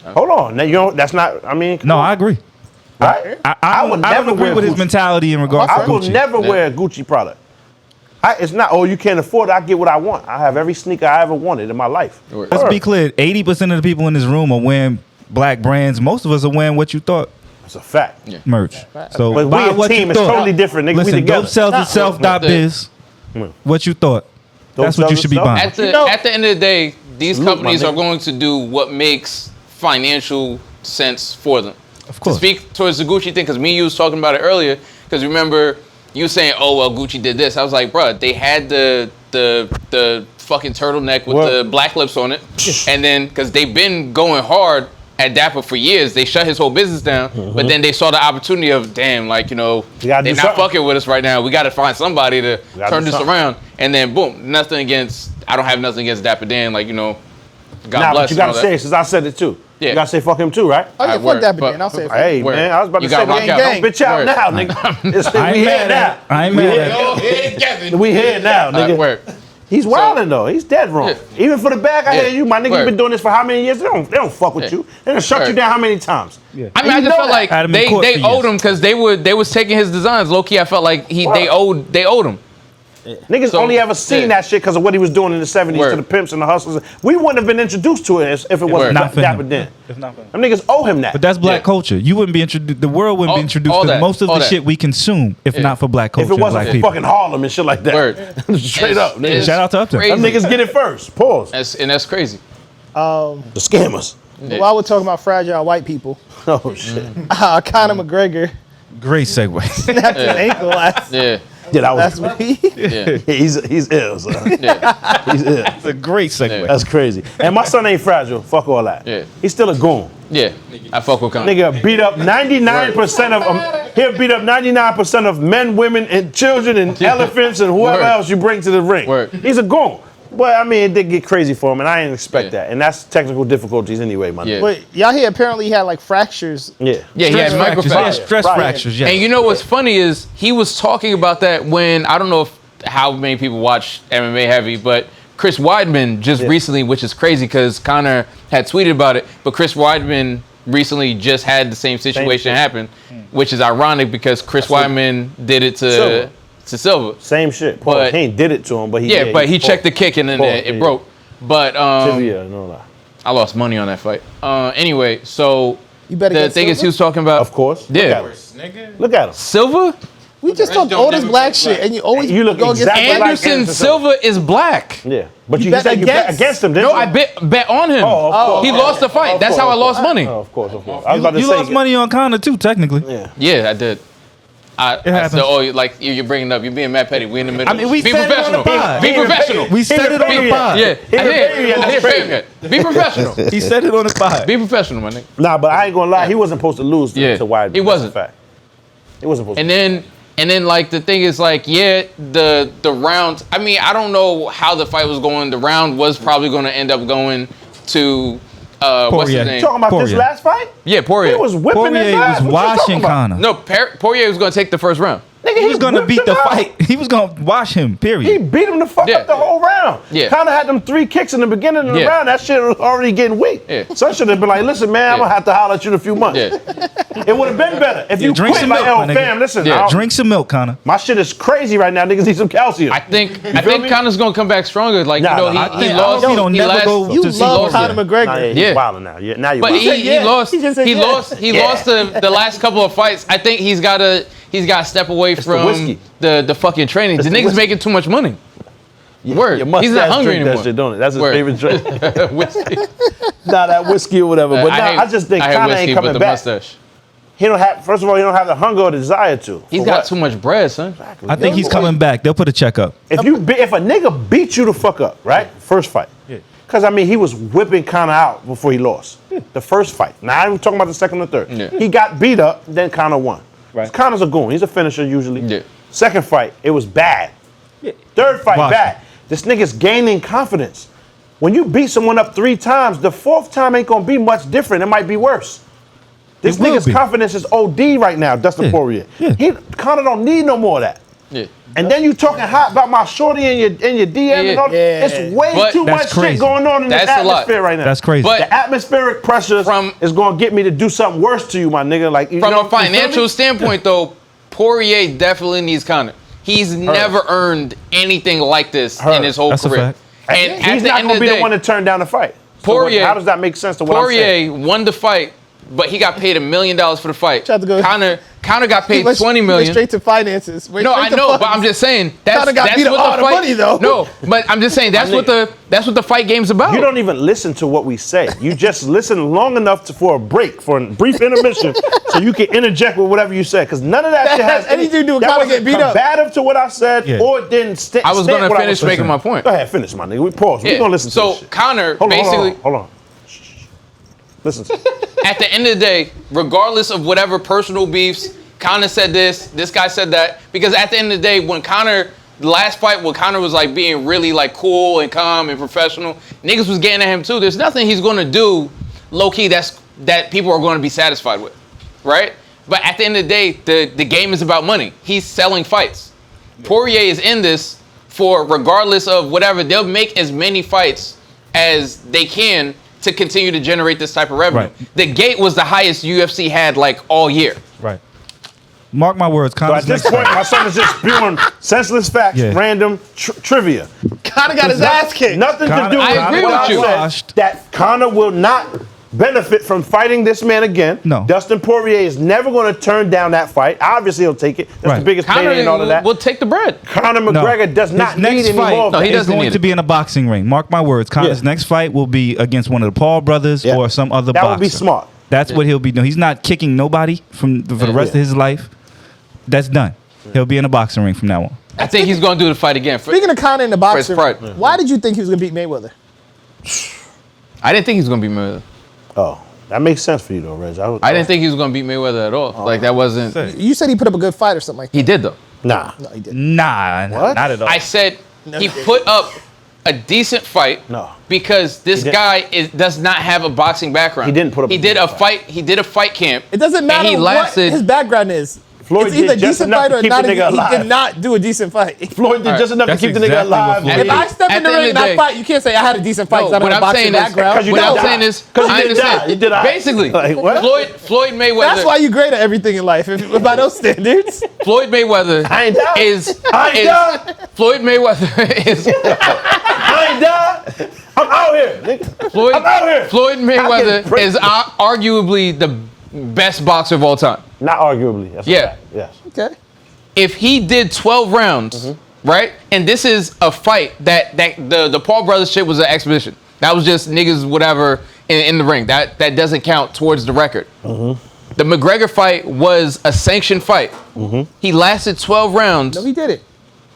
hold on. Now, you know that's not. I mean, No, I agree. right? I would never agree with his mentality in regards to I will Gucci. never wear a Gucci product. It's not. Oh, you can't afford it. I get what I want. I have every sneaker I ever wanted in my life. Let's be clear. 80% of the people in this room are wearing black brands. Most of us are wearing what you thought It's a fact. merch. So But buy we a what team. you It's thought. totally different, nigga. We Listen, together. dope sells itself. Biz. What you thought. That's what you should be Dope buying. At the end of the day, these Salute, companies my are nigga. going to do what makes financial sense for them. Of course. To speak towards the Gucci thing, because me and you was talking about it earlier, because remember you saying, oh, well, Gucci did this. I was like, bruh, they had the fucking turtleneck with the black lips on it. And then, because they've been going hard at Dapper for years, they shut his whole business down, but then they saw the opportunity of, damn, like, you know, they're not fucking with us right now. We got to find somebody to turn this around. And then, boom, I don't have nothing against Dapper Dan, like, you know, God bless. But you got to say it, since I said it too. Yeah. You got to say fuck him too, right? Oh yeah, fuck Dapper Dan. I'll say it. Hey, man, I was about to say, don't bitch out now, nigga. We here now. I ain't mad at it. We here now, nigga. He's wildin' though. He's dead wrong. Yeah. Even for the bag, I hear you, my nigga. You been doing this for how many years? They don't fuck with you. They done shut you down how many times? I mean, I just felt like they owed him because they was taking his designs. Low key, I felt like they owed him. Niggas only ever seen that shit because of what he was doing in the 70s to the pimps and the hustlers. We wouldn't have been introduced to it if it wasn't Dapper Dan. Them niggas owe him that. But that's black culture. You wouldn't be introduced. The world wouldn't be introduced to most of the shit we consume if not for black culture. If it wasn't for fucking Harlem and shit like that. Straight up. Shout out to Uptown. Them niggas get it first. Pause. That's crazy. The scammers. While we're talking about fragile white people, oh shit. Conor McGregor. Great segue. Snapped his ankle last. That's me. He's ill, son. He's ill. It's a great segue. That's crazy. And my son ain't fragile. Fuck all that. He's still a goon. Yeah, I fuck with Conor. Nigga beat up 99% of he'll beat up 99% of men, women, and children and elephants and whoever else you bring to the ring. He's a goon. But I mean, it did get crazy for him, and I didn't expect that. And that's technical difficulties anyway, my nigga. But y'all hear apparently he had like fractures. He had microfractures. Stress fractures, And you know what's funny is he was talking about that when, I don't know how many people watch MMA heavy, but Chris Weidman just recently, which is crazy because Conor had tweeted about it, but Chris Weidman recently just had the same situation happen, which is ironic because Chris Weidman did it to Silva. Same shit. But he ain't did it to him, but he but he checked the kick and then it broke. But Tibia, no lie. I lost money on that fight. Anyway, so you better the thing is he was talking about. Of course. Look at him. Silva? We just talked all this black shit, and you always look go exactly against like Anderson Silva is black. Yeah, but you bet said you bet against him, didn't No, you? I bet on him. He lost the fight. That's how I lost money. Of course. I was about to You say lost money on Conor too, technically. Yeah, I did. It happens. Like you're bringing up, you're being mad petty. We in the middle. I mean, we be said it on the professional. pod. Be professional. We said it on the pod. Yeah, I hear fam. Be professional. He said it on the pod. Be professional, my nigga. Nah, but I ain't gonna lie. He wasn't supposed to lose to Weidman. He wasn't. That's a fact. He wasn't supposed to. And then like the thing is like the round. I mean, I don't know how the fight was going. The round was probably going to end up going to what's his name? Talking about this last fight? Yeah, Poirier. He was whipping his ass. was washing Conor. No, Poirier was going to take the first round. Nigga, He was going to beat the fight. He was going to wash him, He period. beat him the fuck up the whole round. Yeah. Conor had them 3 kicks in the beginning of the round. That shit was already getting weak. Son should have been like, listen, man, I'm going to have to holler at you in a few months. It would have been better. If you drink quit some like, milk, my nigga. fam, listen. Drink some milk, Conor. My shit is crazy right now. Niggas need some calcium. I think Conor's going to come back stronger. Like, Nah, he nah, lost. he don't never go You to see love Conor. Conor McGregor. He's wilding now. Now you But he lost. He just said He lost the last couple of fights. I think he's got to step away from the fucking training. The nigga's making too much money. Word. He's not hungry anymore. That shit, don't it? That's his favorite drink. Whiskey. Nah, that whiskey or whatever. But I just think Conor ain't coming back. Mustache. He don't have. First of all, he don't have the hunger or the desire to. He's got too much bread, son. I think he's coming back. They'll put a check up. If a nigga beat you the fuck up, right? First fight. Because, I mean, he was whipping Conor out before he lost. The first fight. Now, I'm talking about the second or third. He got beat up, then Conor won. Right. Conor's a goon. He's a finisher usually. Yeah. Second fight, it was bad. Third fight, bad. This nigga's gaining confidence. When you beat someone up 3 times, the 4th time ain't gonna be much different. It might be worse. This nigga's confidence is OD right now, Dustin Poirier. Conor don't need no more of that. Yeah. And then you talking hot about my shorty and your DM and all that. It's way too much shit going on in this atmosphere right now. That's crazy. But the atmospheric pressure is going to get me to do something worse to you, my nigga. Like from a financial standpoint, though, Poirier definitely needs Conor. He's never earned anything like this in his whole career. And he's not going to be the one to turn down the fight. Poirier, so how does that make sense to what I'm saying? Poirier won the fight, but he got paid $1 million for the fight. Conor got paid $20 million. Went straight to finances. No, I know, but I'm just saying that's what the fight. Money, though. No, but I'm just saying that's what the fight game's about. You don't even listen to what we say. You just listen long enough for a break, for a brief intermission, so you can interject with whatever you said. Because none of that shit has anything to do with Conor getting beat up. Combative to what I said, or it didn't. I was going to finish making my point. Go ahead, finish, my nigga. We pause. We're going to listen to this shit. So Conor basically. Hold on. Listen. At the end of the day, regardless of whatever personal beefs, Conor said this guy said that, because at the end of the day, when Conor, the last fight, when Conor was like being really like cool and calm and professional, niggas was getting at him too. There's nothing he's gonna do, low key, that people are gonna be satisfied with, right? But at the end of the day, the game is about money. He's selling fights. Poirier is in this for, regardless of whatever, they'll make as many fights as they can to continue to generate this type of revenue. Right. The gate was the highest UFC had like all year. Right. Mark my words. So at this point, my son is just spewing senseless facts, random trivia. Conor got his ass kicked. Nothing to do with what I said. That Conor will not benefit from fighting this man again. No. Dustin Poirier is never going to turn down that fight. Obviously, he'll take it. That's the biggest pain and all of that. Will take the bread. Conor McGregor does not need any more of that. No, he doesn't going to be in a boxing ring. Mark my words. Conor's next fight will be against one of the Paul brothers or some other boxer. That would be smart. That's what he'll be doing. He's not kicking nobody for the rest of his life. That's done. He'll be in a boxing ring from now on. I think he's going to do the fight again. Speaking of Conor in the boxing ring, why did you think he was going to beat Mayweather? I didn't think he was going to beat Mayweather. Oh, that makes sense for you though, Reg. I didn't think he was going to beat Mayweather at all. Like that wasn't. You said he put up a good fight or something like that. He did though. Nah. No, he didn't. Nah, not at all. I said he put up a decent fight. No. Because this guy does not have a boxing background. He didn't put up. He did a fight. He did a fight camp. It doesn't matter what his background is. Floyd it's either did just decent enough fight to or keep not. the nigga alive. He did not do a decent fight. Floyd did just enough to keep the nigga alive. If I step in the ring and I fight, you can't say I had a decent fight because I don't have a boxing background. What I'm saying is, I understand. Basically, Floyd Mayweather. That's why you great at everything in life, by those standards. Floyd Mayweather is Floyd Mayweather is. I ain't done. I'm out here, nigga. I'm out here. Floyd Mayweather is arguably the best boxer of all time. Not arguably. That's yeah. Yes. Okay. If he did 12 rounds, right, and this is a fight that the Paul brothers shit was an exhibition. That was just niggas whatever in the ring. That doesn't count towards the record. The McGregor fight was a sanctioned fight. He lasted 12 rounds. No, he did it.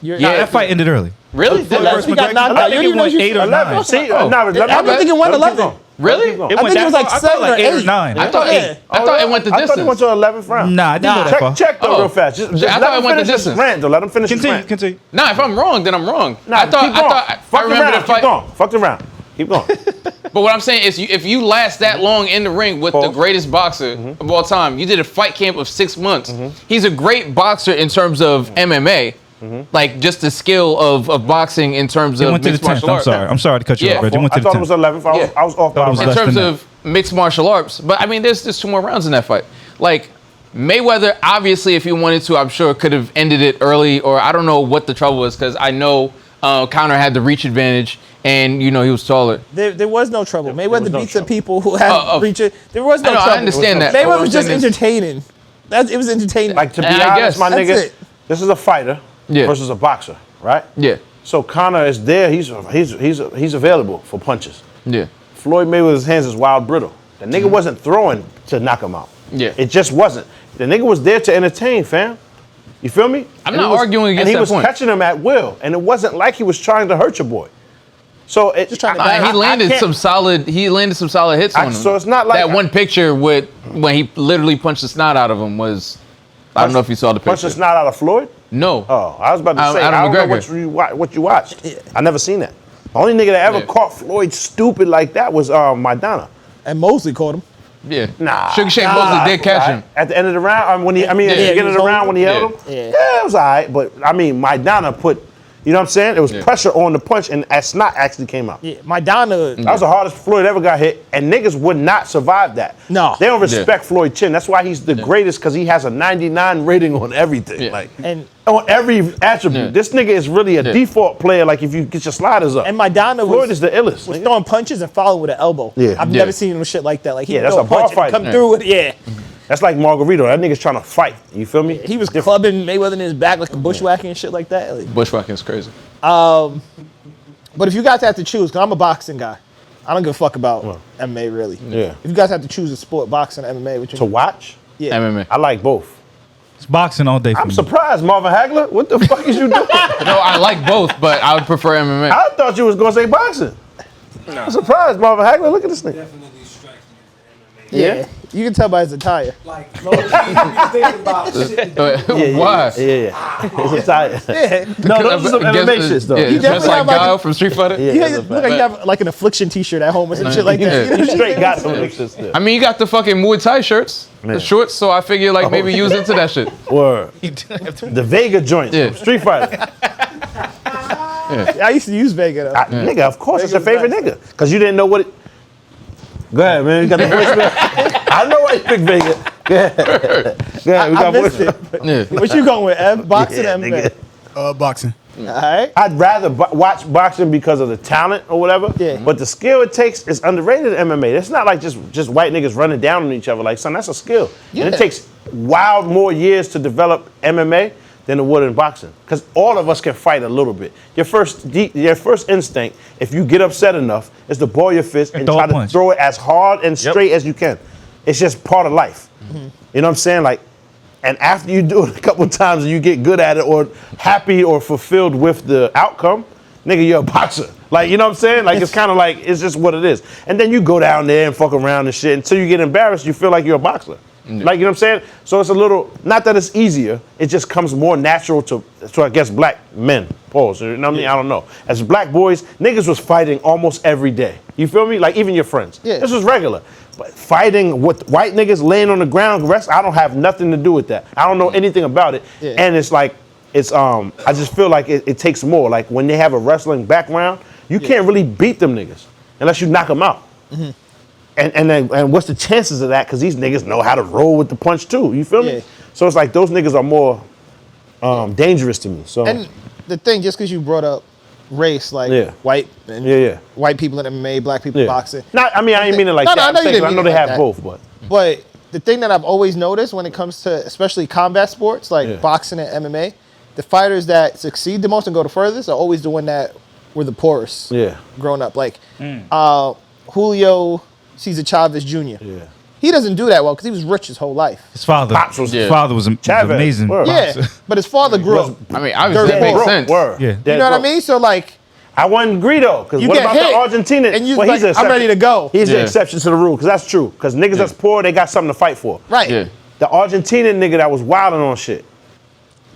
That fight ended early. Really? He got knocked out. You didn't know 8 or 9. See, I don't think it went 11. Really? I think it was like 7 or 8 or 9. I thought 8. I thought it went the distance. I thought it went to 11th round. Nah, I didn't go that far. Check though real fast. Just I thought it went the distance. Let him finish his rant. Continue. Nah, if I'm wrong, then I'm wrong. Nah, I thought I remember the fight. Fuck the round. Keep going. But what I'm saying is, if you last that long in the ring with the greatest boxer of all time, you did a fight camp of 6 months. He's a great boxer in terms of MMA. Like just the skill of boxing in terms of mixed martial arts. I'm sorry to cut you off, Reggie. I thought it was 11th. I was off by in terms of mixed martial arts. But I mean, there's 2 more rounds in that fight. Like Mayweather, obviously, if he wanted to, I'm sure could have ended it early, or I don't know what the trouble was, because I know Conor had the reach advantage, and he was taller. There was no trouble. Mayweather beats the people who have reach it. There was no trouble. I understand that. Mayweather was just entertaining. It was entertaining. Like, to be honest, my nigga, this is a fighter versus a boxer, right? Yeah. So Conor is there. He's available for punches. Yeah. Floyd Mayweather's hands is wild brittle. The nigga wasn't throwing to knock him out. Yeah. It just wasn't. The nigga was there to entertain, fam. You feel me? I'm not arguing against that point. And he was catching him at will, and it wasn't like he was trying to hurt your boy. So just trying to he landed some solid hits on him. So it's not like that one picture with when he literally punched the snot out of him was I don't know if you saw the picture. Punch the snot out of Floyd? No. Oh, I was about to say, I don't know what you watched. I never seen that. The only nigga that ever caught Floyd stupid like that was Madonna. And Mosley caught him. Yeah. Nah. Sugar Shane Mosley did catch him. At the end of the round, at the beginning of the round when he held him? Yeah, it was all right. But, I mean, Madonna put, you know what I'm saying? There was pressure on the punch, and that snot actually came out. Yeah, Madonna. That was the hardest Floyd ever got hit, and niggas would not survive that. No. They don't respect Floyd Chin. That's why he's the greatest, because he has a 99 rating on everything. Like, and on every attribute. This nigga is really a default player, like if you get your sliders up. And Madonna Floyd is the illest. Was throwing punches and following with an elbow. Yeah. I've never seen him shit like that. Like, he that's a bar fight. Come through with That's like Margarito. That nigga's trying to fight. You feel me? He was clubbing Mayweather in his back like a bushwhacking and shit like that. Like, bushwhacking is crazy. But if you guys have to choose, because I'm a boxing guy, I don't give a fuck about MMA really. Yeah. If you guys have to choose a sport, boxing or MMA, which to watch? Yeah. MMA. I like both. It's boxing all day for I'm me. surprised, Marvin Hagler. What the fuck is you doing? No, I like both, but I would prefer MMA. I thought you was gonna say boxing. No. I'm surprised, Marvin Hagler. Look at this thing. Definitely strikes me as MMA. Yeah. You can tell by his attire. Like, no, you think about shit. Why? Yeah. It's attire. Yeah. No, those are some MMA shits, though. Yeah, You just definitely like have like Guile from Street Fighter. You look like you have like an affliction t-shirt at home or some shit like that. You straight got some of them shits there. I mean, you got the fucking Muay Thai shirts, the shorts, so I figure like maybe use into that shit. Or the Vega joints from Street Fighter. I used to use Vega though. Nigga, of course, it's your favorite nigga. Because you didn't know what it... Go ahead, man. You got the voicemail. I know why you picked Vega. Go ahead. Go ahead. We I got missed voicemail. it. What you going with, Ev? Boxing or MMA? nigga. Boxing. All right. I'd rather watch boxing because of the talent or whatever. Yeah. But the skill it takes is underrated in MMA. It's not like just white niggas running down on each other. Like, son, that's a skill. Yeah. And it takes wild more years to develop MMA than it would in boxing. Because all of us can fight a little bit. Your first instinct, if you get upset enough, is to ball your fist and try to throw it as hard and straight as you can. It's just part of life. You know what I'm saying? Like, and after you do it a couple times and you get good at it or happy or fulfilled with the outcome, nigga, you're a boxer. Like, you know what I'm saying? Like, it's kind of like, it's just what it is. And then you go down there and fuck around and shit until you get embarrassed, you feel like you're a boxer. Like, you know what I'm saying? So it's a little, not that it's easier, it just comes more natural to I guess, black men. Pause. You know what I mean? I don't know. As black boys, niggas was fighting almost every day. You feel me? Like, even your friends. Yeah. This was regular. But fighting with white niggas laying on the ground, I don't have nothing to do with that. I don't know anything about it. Yeah. And it's like, I just feel like it takes more. Like, when they have a wrestling background, you can't really beat them niggas unless you knock them out. Mm-hmm. And what's the chances of that? Because these niggas know how to roll with the punch too. You feel me? So it's like those niggas are more dangerous to me. So and the thing, just because you brought up race, like white and white people in MMA, black people in boxing. Not, I mean, I ain't mean it like that. I know they have both, but the thing that I've always noticed when it comes to especially combat sports like boxing and MMA, the fighters that succeed the most and go the furthest are always the one that were the poorest. Growing up, like Julio Cesar Chavez Jr. He doesn't do that well because he was rich his whole life. His father was amazing. But his father grew up. I mean, obviously that makes sense. You know what I mean? So like, I wouldn't agree though, because what about the Argentina? And you're like, I'm ready to go. He's the exception to the rule, because that's true. Because niggas that's poor, they got something to fight for. Right. Yeah. The Argentinian nigga that was wilding on shit.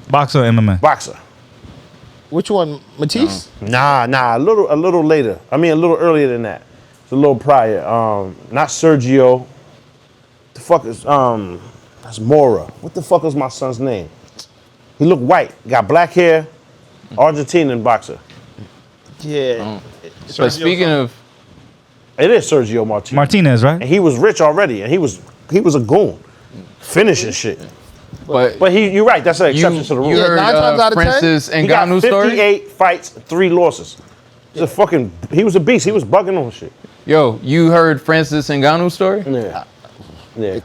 Boxer or MMA? Boxer. Which one, Matisse? Nah, a little later. I mean, a little earlier than that. It's a little prior. Not Sergio. The fuck is that's Mora. What the fuck is my son's name? He looked white, got black hair, Argentinian boxer. Yeah. But speaking of, it is Sergio Martinez. Martinez, right? And he was rich already, and he was a goon, finishing shit. But you're right. That's an exception to the rule. You heard 9 times out of 10, Francis he got Ngannou's 58 fights, 3 losses. He was a beast. He was bugging on shit. Yo, you heard Francis Ngannou's story? Yeah.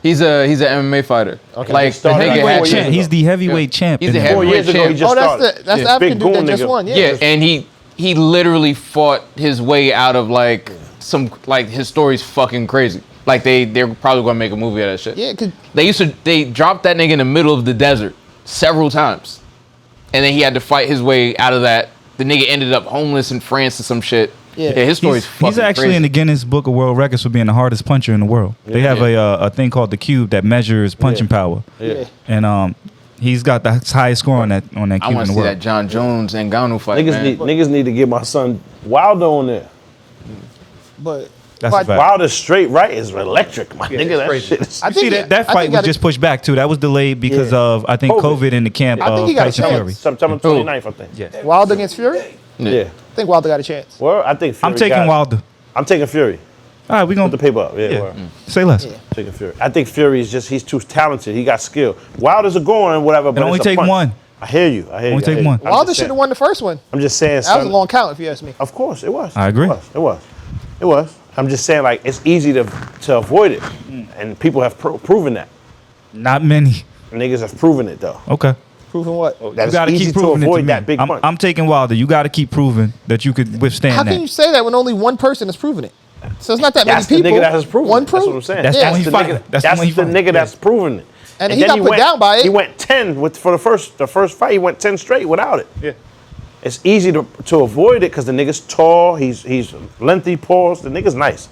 He's an MMA fighter. Okay. Like the nigga had He's the heavyweight champ. He's the 4 heavyweight years ago, he champ. just started. That's the African dude that just won. Yeah, and he literally fought his way out of like some, like his story's fucking crazy. Like they're probably gonna make a movie out of that shit. Yeah, cause they dropped that nigga in the middle of the desert several times, and then he had to fight his way out of that. The nigga ended up homeless in France or some shit. Yeah, his story's fucking He's actually crazy. in the Guinness Book of World Records for being the hardest puncher in the world. They have a thing called the Cube that measures punching power. Yeah. And He's got the highest score on that I Cuban want to in the see world. that John Jones and Ngannou fight, man. Niggas need to get my son Wilder on there. But That's a fact. Wilder's straight right is electric, my nigga. That shit is. I think that fight was just pushed back too. That was delayed because of I think COVID in the camp I think of he got a Tyson chance. Fury. September 29th, I think. Yeah. Wilder against Fury. Yeah. I think Wilder got a chance. Well, I think Fury I'm taking got it. Wilder. I'm taking Fury. All right, we Put gonna the paper up. Yeah. Yeah. word. say less. Taking Fury. I think Fury is just, he's too talented. He got skill. Wilder's a going, whatever, but only it's a take punch. one. I hear you. I hear Only you. take I hear one. you. I'm Wilder just should have saying- won the first one. I'm just saying, That was son. a long count, if you ask me. Of course, it was. I agree. It was. I'm just saying, like, it's easy to avoid it. And people have proven that. Not many. Niggas have proven it, though. Okay. Proving what? That You it's gotta easy keep to proving it avoid me. that big punch. I'm taking Wilder. You got to keep proving that you could withstand How that. can you say that when only one person has proven it? So it's not that That's many the people. nigga that has proven One it. That's proof? what I'm saying. That's Yeah. the one he the fighting. nigga, That's that's the one he the fighting. nigga that's proven it. And he then got put down by it. He went 10 for the first fight. He went 10 straight without it. Yeah. It's easy to avoid it because the nigga's tall. He's lengthy paws. The nigga's nice.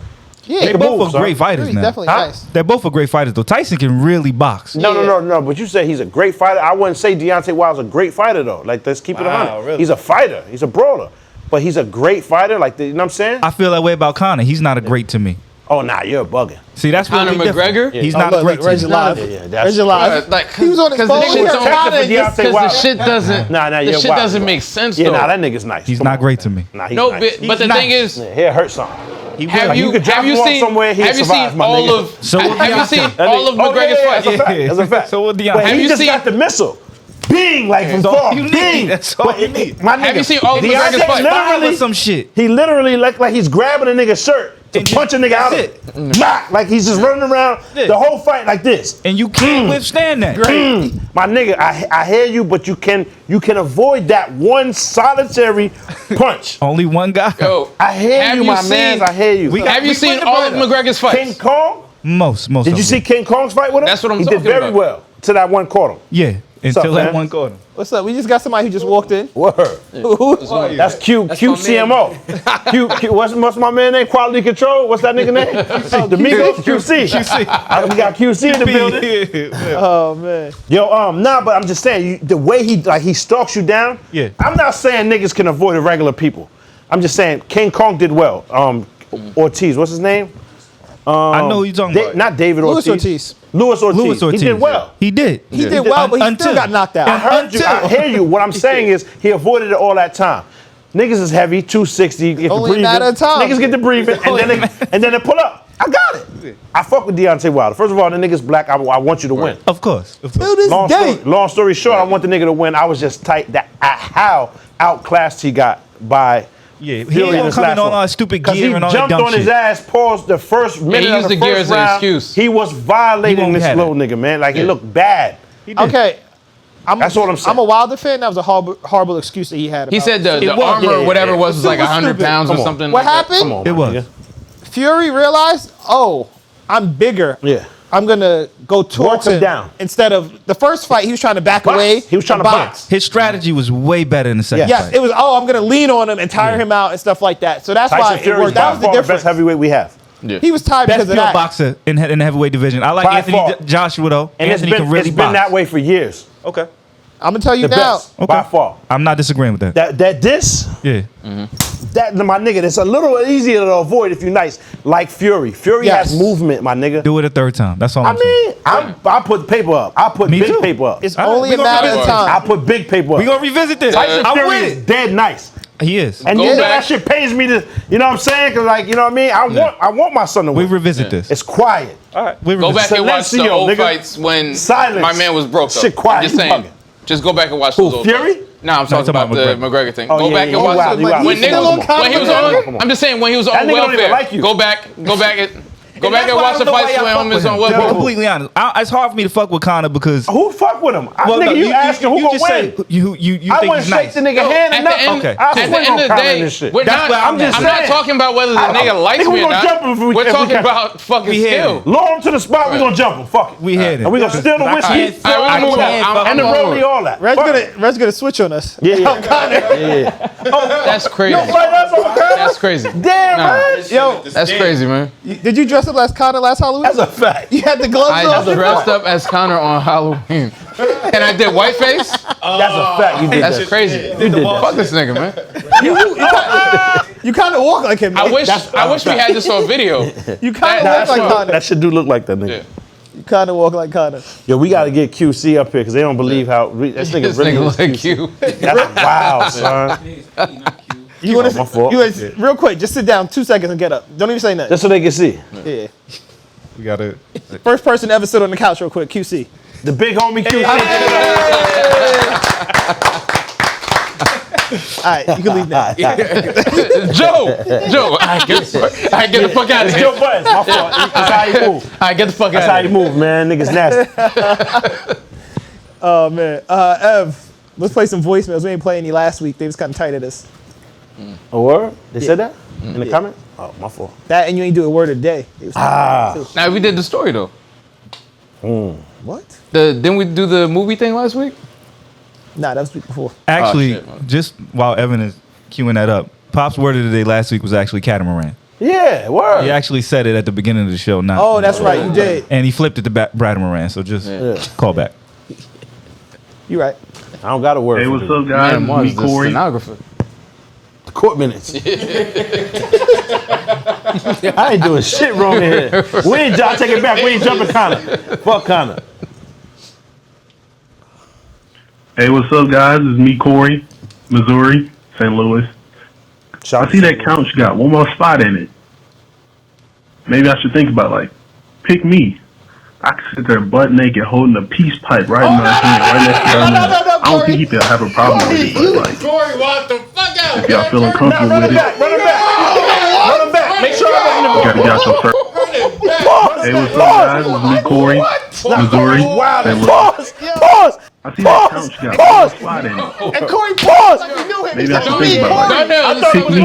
Yeah, They Make a both move, are son. great fighters Fury's now. definitely nice. They're both are great fighters though. Tyson can really box. No. But you say he's a great fighter. I wouldn't say Deontay Wilder's a great fighter though. Like, let's keep it 100. really? He's a fighter. He's a brawler. But he's a great fighter. Like, you know what I'm saying? I feel that way about Conor. He's not a great to me. Oh, nah, you're bugging. See, that's what Conor we different. McGregor? He's Oh, not look, a great look, Reggie to me. Live. Yeah, that's Reggie Live. Like, He was on his phone. the He shit heard don't- Conor and Deontay just- Wilder. the shit doesn't. Nah, the you're shit wild, doesn't bro. make sense Yeah, though. nah, that nigga's nice. He's Come not on. great to me. Nah, he's No, nice. but the He's thing nice. is, Yeah, he'll hurt something. He have will. you You could drop have you him off seen somewhere, he'll have you survive, seen my all nigga. of So have you seen That all of nigga- McGregor's That's a fights? fact. That's a fact. So what Deontay? But Have he you just seen- got the missile. Bing, like from That's all far. you need. Bing. That's all But you need. My nigga, Have you seen all of Deontay McGregor's fights? literally- Some shit. He literally like he's grabbing a nigga's shirt to And punch a nigga out of that's it. Bah! Like he's just running around the whole fight like this. And you can't withstand that. My nigga, I hear you, but you can avoid that one solitary punch. Only one guy. Yo, I hear have you, my seen- man. I hear you. Have you seen put the all of brand up. McGregor's King fights? Kong? Most. Did of you them. see King Kong's fight with him? That's what I'm he talking did very about. well to that one quarter. Yeah. Until up, that man? one quarter. What's up? We just got somebody who just walked in. Word. That's QCMO. What's my man name? Quality Control. What's that nigga name? Domingo QC. We got QC in the building. Oh man. Yo, nah, but I'm just saying the way he stalks you down. Yeah. I'm not saying niggas can avoid the regular people. I'm just saying King Kong did well. Ortiz, what's his name? I know who you're talking about. Not David Louis Ortiz. Ortiz. Louis Ortiz. He did well. He did. He did well, but he Until- still got knocked out. I heard you. I hear you. What I'm saying is he avoided it all that time. Niggas is heavy, 260. Get Only the breathing. a matter of time. Niggas get the breathing, and then they pull up. I got it. I fuck with Deontay Wilder. First of all, the nigga's black. I want you to win. Of course. To this day. Long story short, I want the nigga to win. I was just tight that how outclassed he got by Yeah, he Fury ain't in gonna his come in last on one. all stupid 'Cause gear he and all that jumped dumb on his shit. ass, paused the first minute used of the the gear first as an round. excuse. He was He violating won't this have little it. nigga, man. Like, he looked bad. Okay. That's what I'm saying. I'm a Wilder fan. That was a horrible excuse that he had. He about said the was. armor or whatever Yeah. was like Super 100 stupid. pounds or Come on. something. What like that. happened? Come on, It my was. nigga. Fury realized, oh, I'm bigger. Yeah. I'm gonna go towards him him down. instead of the first fight. He was trying to back Box. away. He was trying to box. His strategy was way better in the second Yes, fight. it was. Oh, I'm gonna lean on him and tire him out and stuff like that. So that's why Tyson it Fury is worked. That by was the far the difference. best heavyweight we have. He was tired Best because of pure that. boxer in the heavyweight division. I like By Anthony far. Joshua though. And Anthony it's can really been box. that way for years. Okay. I'm gonna tell you The now. best, by far. I'm not disagreeing with that. This, Yeah. that my nigga, it's a little easier to avoid if you're nice. Like Fury. Fury Yes. has movement, my nigga. Do it a third time. That's all I I'm saying. mean, I put paper up. I put Me big too. paper up. It's All right, only we a gonna matter do of it. I time. put big paper up. We gonna revisit this. Tyson I'm Fury with is it. dead nice. He is. And Go you know back. that shit pains me to, you know what I'm saying? Cause like, you know what I mean? I want my son to We win. revisit this. It's quiet. All right. We Go revisit back and watch the Silencio, old nigga. fights when Silence. my man was broke. Though. Shit quiet. I'm just You saying. bugging. Just go back and watch Who, those old Fury? fights. No, I'm talking about the McGregor thing. Oh, Go yeah, back yeah, and watch wild, it. you wild. When He's still on when he was Conor. on, I'm just saying when he was That on nigga don't even welfare. like you. Go back and that's why I watch the don't know why fights y'all when fuck him with is on To be Yo. welfare. completely honest, it's hard for me to fuck with Conor because Who fuck with him? well, Nigga, no, you asking who you gonna just win? said you I think wouldn't he's shake nice. the nigga hand At enough. the end, Okay. I at the swing end on of the Conor in day, this shit. we're That's not. what I'm I'm just not saying. talking about whether the nigga likes Nigga, we me or gonna jump him not. if we- We're if we talking can. about fucking We hear skill. it. Lure him to the spot, we gonna jump him. Fuck it. We heard it. And we gonna steal the whiskey, can't- throw I him on can't that. fuck And the with him. rollie, all that. Red's Fuck it. gonna switch on us. Yeah, yeah. That's crazy. Fight us on the That's crazy. Damn, Nah. man. Yo, That's crazy, man. did you dress up up as Conor last Halloween? That's a fact. You had the gloves on. I dressed up as Conor on Halloween, and I did whiteface. That's a fact. You did That's that. crazy. You did that. Fuck this nigga, man. You kind of walk like him. I though. wish we had this on video. You kind of look like Conor. That shit do look like that nigga. Yeah. You kind of walk like Conor. Yo, we gotta get QC up here because they don't believe how this nigga This really nigga is like QC. you. That's wild, son. You want my fault. to real quick? Just sit down 2 seconds and get up. Don't even say nothing. Just so they can see. Yeah. We got it. First person to ever sit on the couch, real quick. QC. The big homie QC. All right, you can leave now. Joe, I get the fuck out of It's here. Joe Buttons. My fault. That's how you move. I get the fuck That's out how of you here. move, man. Niggas nasty. Oh man, Ev, let's play some voicemails. We ain't play any last week. They was kind of tight at us. A word? They said that in the comment? Oh, my fault. That and you ain't do a word a day. They was Now we did the story though. What? Didn't we do the movie thing last week? Nah, that was the week before. Actually, shit, man. just while Evan is queuing that up, Pop's word of the day last week was actually catamaran. Yeah, word. He actually said it at the beginning of the show. Not Oh, that's right, you did. And he flipped it to Bradamaran, so just call back. You right. I don't got a word. Hey, for what's this. up, guys? Man, Mars, Me, the Corey. stenographer. Court minutes. I ain't doing shit wrong in here. We ain't, I take it back. We ain't jumping Conor. Fuck Conor. Hey, what's up, guys? It's me, Corey, Missouri, St. Louis. I see that couch got one more spot in it. Maybe I should think about, like, pick me. I could sit there butt naked holding a peace pipe right in my hand, right next to her mouth. I don't think he could have a problem with it, but, like, Corey, what the fuck out? if y'all feeling comfortable with it, Run him back. Run him back. Make sure I'm in the you gotta get out your first. Hey, what's up, guys? It's me, Corey, Missouri, St. Louis. Pause. I see that couch got one more spot in it. And Corey, pause. Maybe I should think about, like, pick me.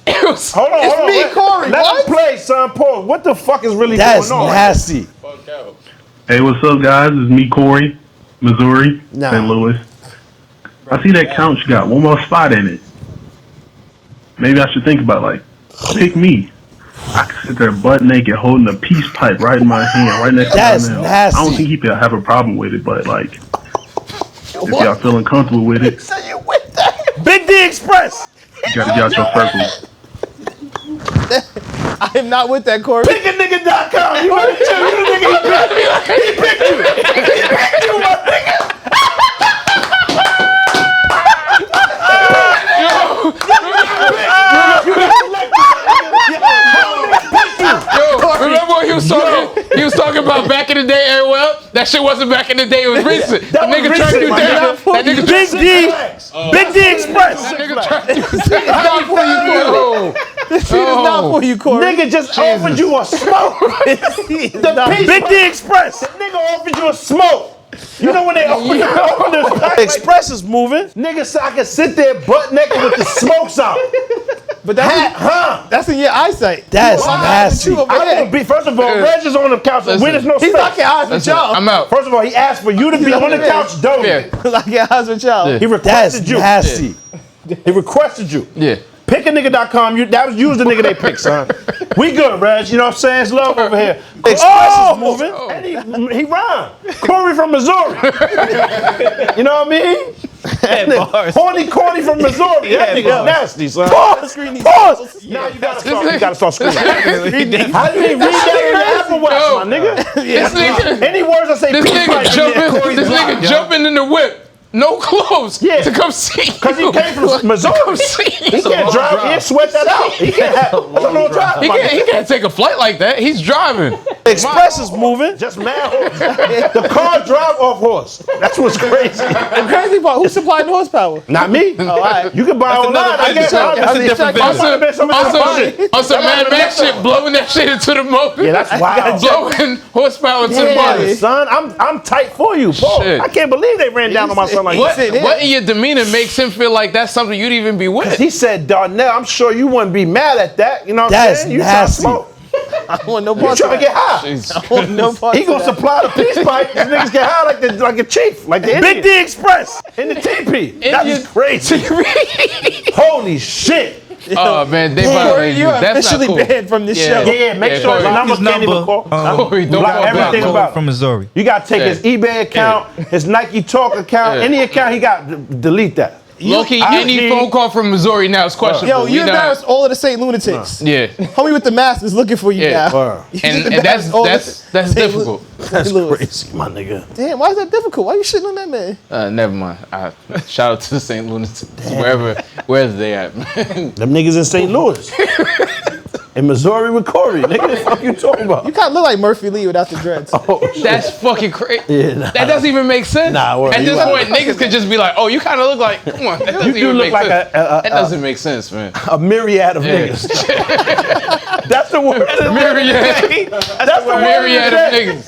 Hold on. It's me, Corey. Let What? him play, son. Pause. What the fuck is really That's going on? nasty. Hey, what's up, guys? It's me, Corey, Missouri, Nah. St. Louis. I see that couch got one more spot in it. Maybe I should think about, like, pick me. I could sit there butt naked holding a peace pipe right in my hand, right next to That's my mouth. nasty. I don't think he could have a problem with it, but, like, if y'all feeling comfortable with it, Big D Express. you gotta get out your circle. I am not with that, Corey. Pickanigga.com. You heard it too. You the nigga he picked you. He picked you, my nigga. Remember when he was talking? He was talking about back in the day, Airwell. That shit wasn't back in the day. It was recent. That That nigga was tracked recent, you my down. nigga. That nigga Big D. Big D Express. That nigga tracked you It's not for you, Corey. This shit is not for you, Corey. Nigga just offered you a smoke. Big D Express. That nigga offered you a smoke. You know when they open this pack, Express is moving. Nigga said I can sit there butt naked with the smokes out. But that's in your eyesight. That's nasty. You over I there. don't be. First of all, Reg is on the couch. Listen, Where there's no He's space. locking eyes with y'all. I'm out. First of all, he asked for you to be on the couch. Don't Yeah. Locking eyes with y'all. Yeah. he That's requested you? nasty. He requested you. Yeah. Pickanigga.com. That was the nigga they picked, son. We good, Reg. You know what I'm saying? It's love over here. Express is moving. And he rhymed. Corey from Missouri. You know what I mean? Horny Corny from Missouri. That nigga's nasty, son. Pause. Now you gotta start. You gotta start screaming. How do you read that on the Apple Watch, Yo. my nigga? This nigga, Any words I say, this peace nigga pipe, jumping, this nigga jumping in the whip. No clothes to come see you. Because he came from Missouri. He can't drive. He can't sweat that out. He can't have a long drive. He can't take a flight like that. He's driving. Express is moving. Just mad horse. The car drive off horse. That's what's crazy. The crazy part, who's supplying the horsepower? Not me. Oh, all right. You can buy online. I guess That's a different On some Mad Max shit, blowing that shit into the motor. Yeah, that's wild. Blowing horsepower to the body. Son, I'm tight for you, Paul. Shit. I can't believe they ran down on my son like What, that. what in your demeanor makes him feel like that's something you'd even be with? He said, Darnell, I'm sure you wouldn't be mad at that. You know what I'm That's saying? You nasty. trying to smoke. I don't want no You part trying to of get high. I want no part He gonna of that. supply the peace pipe. These niggas get high like a chief, like the Big D Express in the TP. That is crazy. Holy shit. Oh man, they Corey, violated you. you're That's officially not cool. banned from this show. Yeah, make sure his numbers can't even call. Corey, don't Block call everything back. about him. From Missouri. You got to take his eBay account, his Nike Talk account, any account he got, delete that. Low-key, any phone call from Missouri now is questionable. Yo, you embarrassed all of the St. Lunatics. Yeah. Homie with the mask is looking for you now. And that's difficult. That's crazy, my nigga. Damn, why is that difficult? Why you shitting on that man? Never mind. Shout out to the St. Lunatics. Wherever they at, man. Them niggas in St. Louis. In Missouri with Corey. Nigga, what the fuck you talking about? You kind of look like Murphy Lee without the dreads. That's fucking crazy. Yeah, that doesn't even make sense. At this point, niggas could just be like, "Oh, you kind of look like." Come on, that doesn't even make sense. That doesn't make sense, man. A myriad of niggas. That's the word. Myriad. That's the myriad of niggas.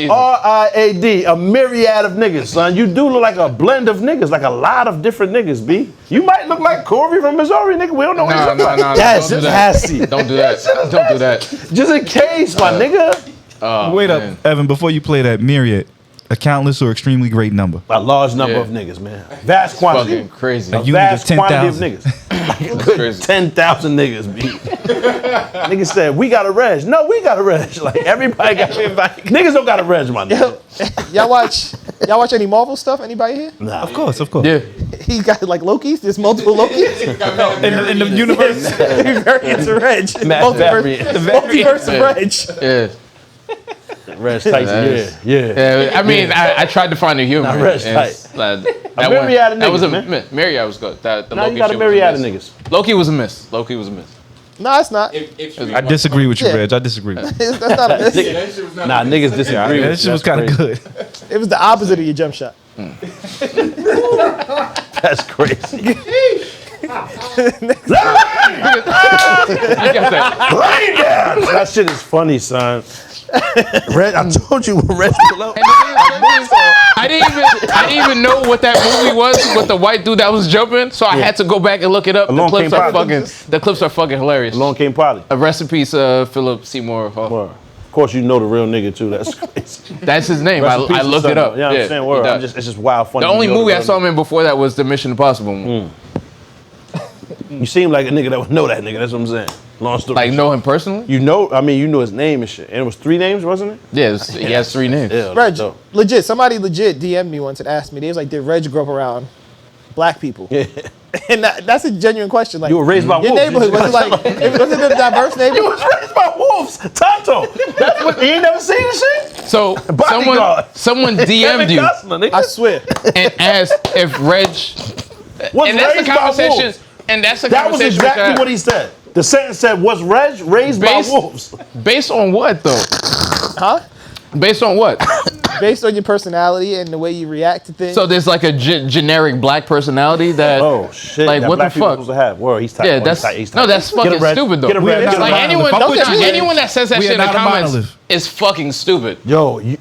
MYRIAD. A myriad of niggas, son. You do look like a blend of niggas, like a lot of different niggas, B. You might look like Corey from Missouri, nigga. We don't know what you look like. That's just nasty. Don't do that. Don't do that. Just in case, my nigga. Wait up, Evan, before you play that, myriad, a countless or extremely great number. A large number of niggas, man. Vast quantity. Fucking crazy. A vast quantity of niggas. Like a good 10,000 niggas, B. Niggas said, we got a reg. No, we got a reg. Like, everybody got invited. Niggas don't got a reg, my nigga. Y'all watch any Marvel stuff? Anybody here? Nah. Of course. Yeah. He got like Loki's. There's multiple Loki's in the universe. Variants of Reg. Multiverse of Reg. Yeah. Reg Tyson, yeah. I mean, I tried to find a humor. Nah, Reg tight. That myriad of that was a niggas, miss. Myriad was good. The Now Loki you got a shit was myriad of miss. niggas. Loki was a miss. Loki was a miss. No, it's not. I disagree with you, Yeah. Reg. I disagree. That's not a miss. Nah, niggas disagree. That shit was kind of good. It was the opposite of your jump shot. That's crazy. That shit is funny, son. Red, I told you, Red. I didn't even know what that movie was with the white dude that was jumping, so I had to go back and look it up. The clips are fucking hilarious. Along Came Polly. Rest in peace, Philip Seymour Hoffman. Of course, you know the real nigga too. That's crazy. That's his name. I looked it up. Yeah, I'm saying word. It's just wild funny. The only movie I saw him in before that was the Mission Impossible movie. You seem like a nigga that would know that nigga. That's what I'm saying. Long story. Like know him personally? You know, I mean, you know his name and shit. And it was 3 names, wasn't it? Yeah, he has 3 names. Yeah, Reg, legit. Somebody legit DM'd me once and asked me. They was like, "Did Reg grow up around black people?" Yeah. And that's a genuine question. Like, You were raised by your wolves. neighborhood was it like was it a diverse neighborhood? You was raised by wolves. Tonto. That's what, you ain't never seen this shit? So someone DM'd you, Costner, I swear. and asked if Reg. And that's the conversation. And that's the That was conversation. exactly what he said. The sentence said, "Was Reg raised by wolves?" Based on what though? Huh? Based on what? Based on your personality and the way you react to things. So there's like a generic black personality that. Oh shit! Like that what the black people fuck? supposed to have. Word, he's tight. Yeah, Boy, that's he's tight. no, that's fucking stupid though. Get a red. Get a Like red. anyone, anyone that says that We shit are in the not a comments monolith. is fucking stupid. Yo, your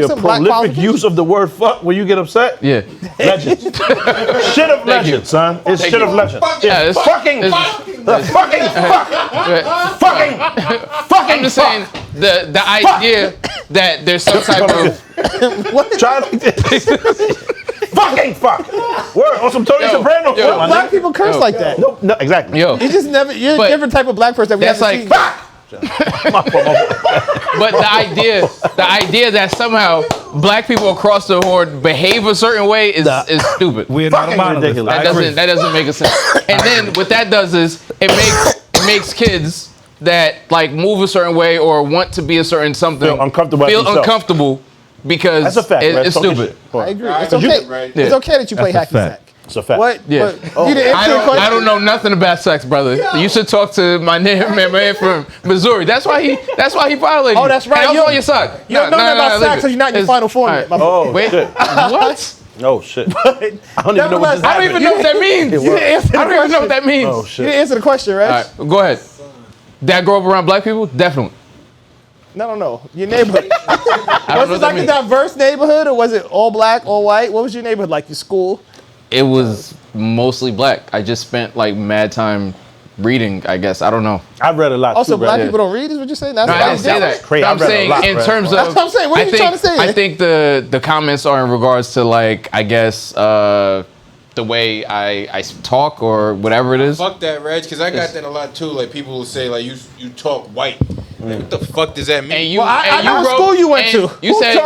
some black prolific qualifications? use of the word "fuck" when you get upset. Yeah. Legend. Shit of legend, son. It's Thank shit you. of legend. Yeah, it's fucking fuck. I'm just saying the idea that there's some type of Try like this. Fucking fuck. Word on some Tony Soprano. yo, my black nigga. people curse like that. Nope, no, exactly. yo. You just never. You're But a different type of black person that we That's haven't like seen. But the idea that somehow black people across the board behave a certain way is stupid. We're not a Fucking monolith. ridiculous. That doesn't make a sense. And then what that does is it makes kids that like move a certain way or want to be a certain something Feel uncomfortable feel at themselves. uncomfortable because That's a fact. Red. it's Talking stupid. shit. I agree. It's Right. okay. Right. It's okay that you play That's hacky a fact. sack. It's a fact. What? Yeah. But you didn't answer the question. I don't know nothing about sex, brother. You should talk to my man from Missouri. That's why he violated you. Oh, that's right. And I was You- on your side. You don't know nothing about sex because you're not in your final form yet. Oh, Wait, shit. what? Oh, shit. I don't even know what this I don't even know what that means. You didn't answer the I don't even know what question. that means. Oh, You didn't shit. answer the question, right? All right, go ahead. Did I grow up around black people? Definitely. No. Your neighborhood. I don't Was know it what that like a means. diverse neighborhood or was it all black, all white? What was your neighborhood like? Your school? It was mostly black. I just spent like mad time reading, I guess. I don't know. I read a lot Also, too, black Brad. people don't read, is what you're saying? That's No, what I didn't say that. crazy. But I I'm read a saying lot, in Brad. terms of. That's what I'm saying. What are you trying to say? I think the comments are in regards to like, I guess, the way I talk or whatever it is. Fuck that, Reg, because I got that a lot too. Like people will say like you talk white. Like, what the fuck does that mean? And you, I know what school you went to. You said you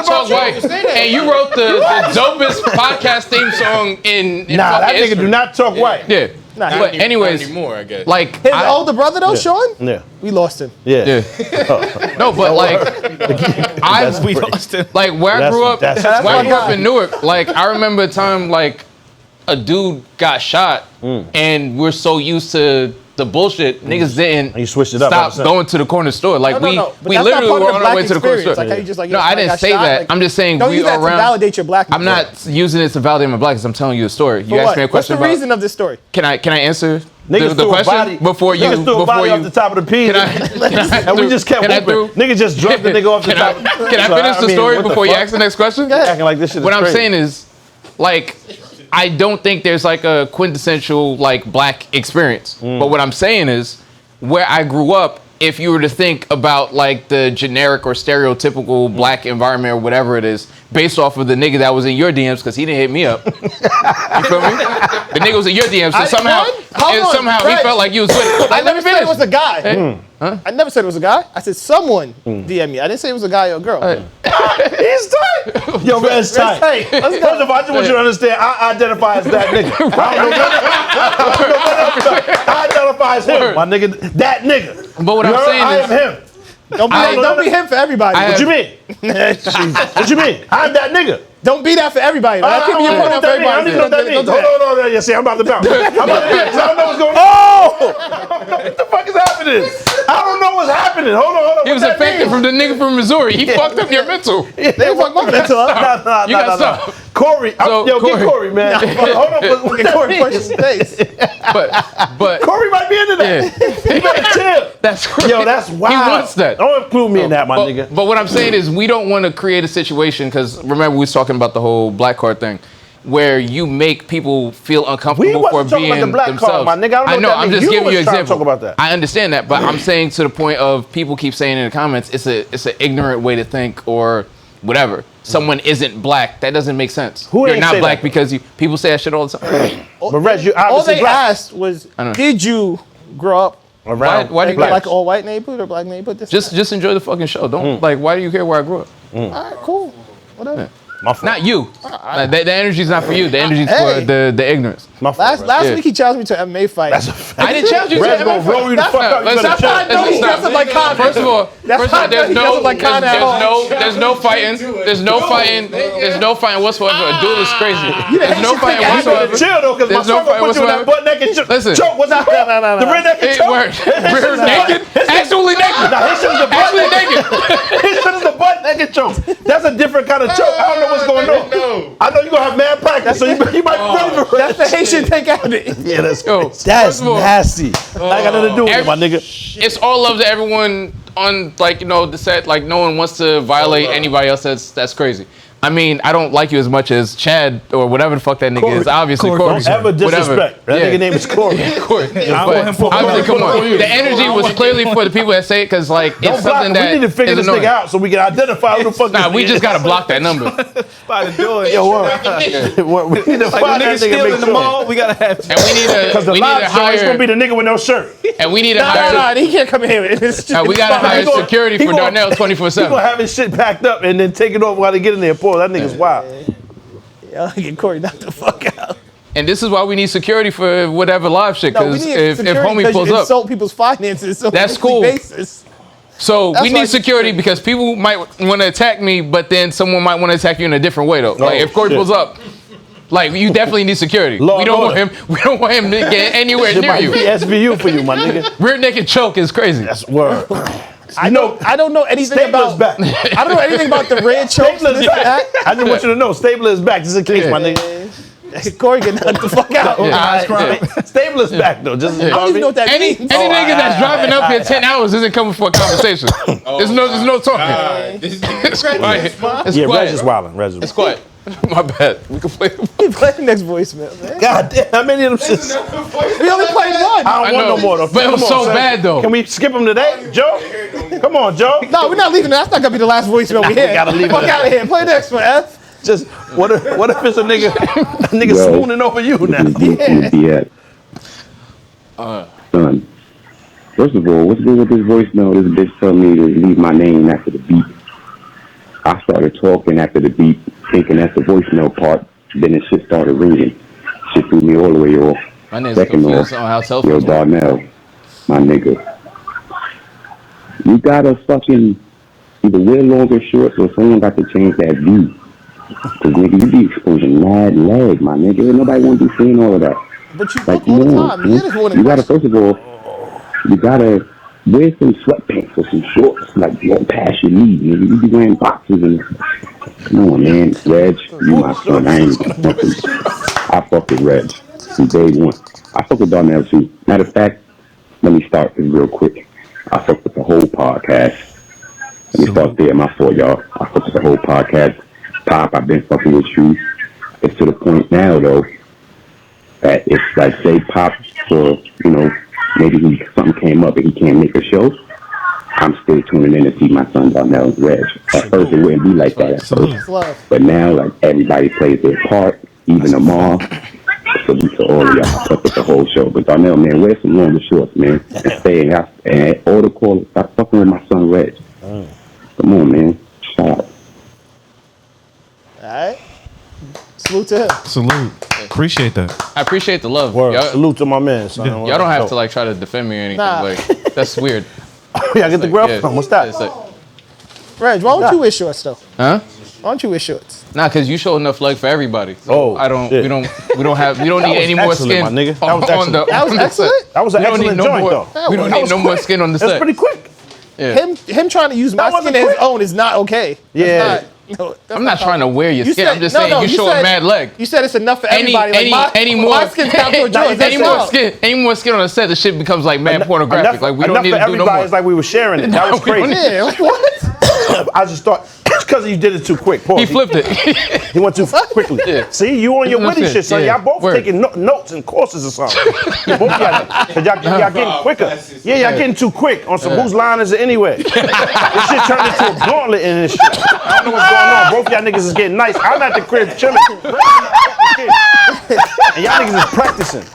talk white, and you wrote the dopest podcast theme song in Nah, that nigga history. do not talk white. Yeah. But anyways, not anymore, I guess. like His older brother though, Sean. Yeah. We lost him. Yeah. No, but like We lost him. like where I grew up, in Newark, like I remember a time like a dude got shot, and we're so used to the bullshit, niggas didn't And you switched it up. stop going to the corner store. Like No, we but we that's literally not part were of on the our way black to the corner experience. store. Like how you just like, no, I didn't say that. Like, I'm just saying don't we use that around. to validate your black. I'm not using it to validate my blackness. I'm telling you a story. You For asked what? me a question What's the about. reason of this story? Can I answer Niggas the threw a question body, before you niggas threw a body off the top of the P. And we just kept whooping. Niggas just dropped the nigga off the top. Can I finish the story before you ask the next question? Acting like this shit is What I'm crazy. saying is, like, I don't think there's like a quintessential like black experience. But what I'm saying is, where I grew up, if you were to think about like the generic or stereotypical black environment or whatever it is, based off of the nigga that was in your DMs, because he didn't hit me up. You feel me? The nigga was in your DMs, so somehow he felt like you was with it. I never said it was a guy. Hey. Huh? I never said it was a guy. I said someone DM me. I didn't say it was a guy or a girl. He's tight. Yo, man, it's tight. Let's go. First of all, I just want you to understand, I identify as that nigga. I identify as him, my nigga. That nigga. But what I'm saying I is, am him. Don't be him for everybody. What you mean? What you mean? I'm that nigga. Don't be that for everybody. Like, keep your point out for everybody. I don't even know what that means. Hold on. Yeah, see, I'm about to bounce. I don't know what's going on. What the fuck is happening? I don't know what's happening. Hold on. he was affected from the nigga from Missouri. He fucked up your mental. They fuck my mental up. Nah. You got stuff. Corey, yo, get Corey, man. Hold on. Get Corey punch his face. But Corey might be into that. He better chill. That's crazy. Yo, that's wild. He wants that. Don't include me in that, my nigga. But what I'm saying is, we don't want to create a situation, because remember we was talking about the whole black card thing, where you make people feel uncomfortable for being about the black themselves. card, my nigga. I know. I'm just giving you an example. Talk about that. I understand that, but I'm saying to the point of people keep saying in the comments, it's an ignorant way to think or whatever. Someone isn't black. That doesn't make sense. Who You're ain't not say black that? because people say that shit all the time. But Reg, you All obviously they black. asked was, I know. did you grow up Around Why do you like care? all white neighborhood or black neighborhood? Just enjoy the fucking show. Don't like. Why do you care where I grew up? All right, cool. Whatever. My fault. Not you. Like, the energy's not for you. The energy's Hey. for the ignorance. My fault. Last Yeah. week he challenged me to an MMA fight. I didn't challenge you to Reg an gonna MMA roll you the fight. fuck up. You Let's better stop. I know he doesn't like Conor. First of all, there's no fighting. There's no fighting whatsoever. A duel is crazy. There's no fighting whatsoever. Chill though, because my There's no son gonna fight put you in that whatsoever. butt naked choke. Listen. Choke, what's that? No. The rear naked It choke. worked. Rear naked. Actually naked. Nah, his shit is the butt Actually naked. naked. His shit is the butt naked choke. That's a different kind of choke. I don't know what's going on. I know you gonna have mad practice, so you might be ready for it. That's the Haitian take out it. Yeah, that's Yo, that's first of all, nasty. I got nothing to do with it, my nigga. It's all love to everyone on, like, you know, the set. Like, no one wants to violate anybody else. That's crazy. I mean, I don't like you as much as Chad or whatever the fuck that nigga is. Obviously, Corey. Don't ever disrespect. That nigga name is Corey. Corey. But obviously, come on. The energy was clearly for the people that say it, because like it's something that we need to figure is this annoying. nigga out so we can identify who the fuck. Nah, we just gotta block that number. About to do it. Yo, we need to Like find the that nigga nigga. stealing Make the sure. mall, we gotta have. And we need Because the to live show is gonna hire. be the nigga with no shirt. And we need to Nah, hire. he can't come in here. It's just, We gotta hire security for Darnell He gonna 24/7. have his shit packed up and then take it off while they get in there. Boy, that nigga's wild. Yo, get Corey knocked the fuck out. And this is why we need security for whatever live shit. No, we Because need if security homie 'cause pulls you up, insult people's finances. So That's on a weekly cool. Basis. so That's we why need security because people might want to attack me, but then someone might want to attack you in a different way though. Like if Corey shit. pulls up, like you definitely need security. Law We and don't want order. him. We don't want him to get anywhere It near might you. be SVU for you, my nigga. Rear naked choke is crazy. That's word. I don't know anything Stabler's about. back. I don't know anything about the red chokes. Stabler's This, back. that. I just want you to know, Stabler is back. Just in case, my nigga. Corey get knocked the fuck out. Stabler's back though. Just I don't even know what that Any means. nigga that's driving up here 10 hours isn't coming for a conversation. There's no talking. It's quiet. It's yeah, Reg quiet. is wildin'. Reg is It's quiet. My bad. We can play. Play the next voicemail, man. God damn, how many of them shits? We only played one. I don't want know, no more though. but it was Come on, so son. bad, though. Can we skip them today, Joe? Come on, Joe. No, we're not leaving. That's not gonna be the last voicemail we hear. we gotta leave Fuck it. out of here. Play the next one, F. Just what if it's a nigga swooning over you now? Yeah. Son, first of all, what's good with this voicemail? This bitch told me to leave my name after the beep. I started talking after the beep, thinking that's the voicemail part. Then the shit started ringing. Shit threw me all the way off. My name's Second off, on how cell yo, phones Darnell, my nigga. You gotta fucking either wear longer shorts or someone got to change that view. Cause nigga, you be exposing mad leg, my nigga. Nobody want to be seeing all of that. But you like, all the time. You gotta, first of all, you gotta wear some sweatpants or some shorts, like don't pass your knee, nigga. You be wearing boxes and come on, man. Reg, you my son. I fuck with Reg from day one. I fuck with Darnell too. Matter of fact, let me start this real quick. I fuck with the whole podcast. Let me start there, my fault, y'all. I fuck with the whole podcast. Pop, I've been fucking with you. It's to the point now, though, that if, like, say, Pop, for, you know, maybe something came up and he can't make a show, I'm still tuning in to see my son Darnell's Reg. At first, it wouldn't be like that at first. But now, like, everybody plays their part, even Amar. Salute to all of y'all. I fuck with the whole show. But Darnell, man, wear some longer shorts, man. And stay out. And all the callers, stop fucking with my son Reg. Come on, man. Shout out. Alright. Salute to him. Salute. Appreciate that. I appreciate the love. Salute to my man, son. Y'all don't have to like try to defend me or anything. Nah. Like that's weird. Yeah, get the grill from. What's that? Reg, why don't you wear shorts though? Huh? Why don't you wear shorts? Nah, cause you show enough leg for everybody. So I don't. Shit. We don't need any more skin. My nigga. That was excellent. That was excellent. That was an excellent joint, though. We don't need no more skin on the set. That's pretty quick. Yeah. Him trying to use my skin as his own is not okay. Yeah. I'm not trying to wear your skin. I'm just saying you show a mad leg. You said it's enough for everybody. My skin's down to a joint. Any more skin on the set, the shit becomes like mad pornographic. Like we don't need to do no more. It's like we were sharing it. That was crazy. Yeah, what? I just thought because you did it too quick. Pause. He flipped it. He went too quickly. Yeah. See, you on your witty shit, son. Y'all both taking notes and courses or something. Y'all getting quicker. Yeah, y'all getting too quick on some whose line is it anyway? This shit turned into a gauntlet in this shit. I don't know what's going on. Both y'all niggas is getting nice. I'm at the crib chilling. And y'all niggas is practicing.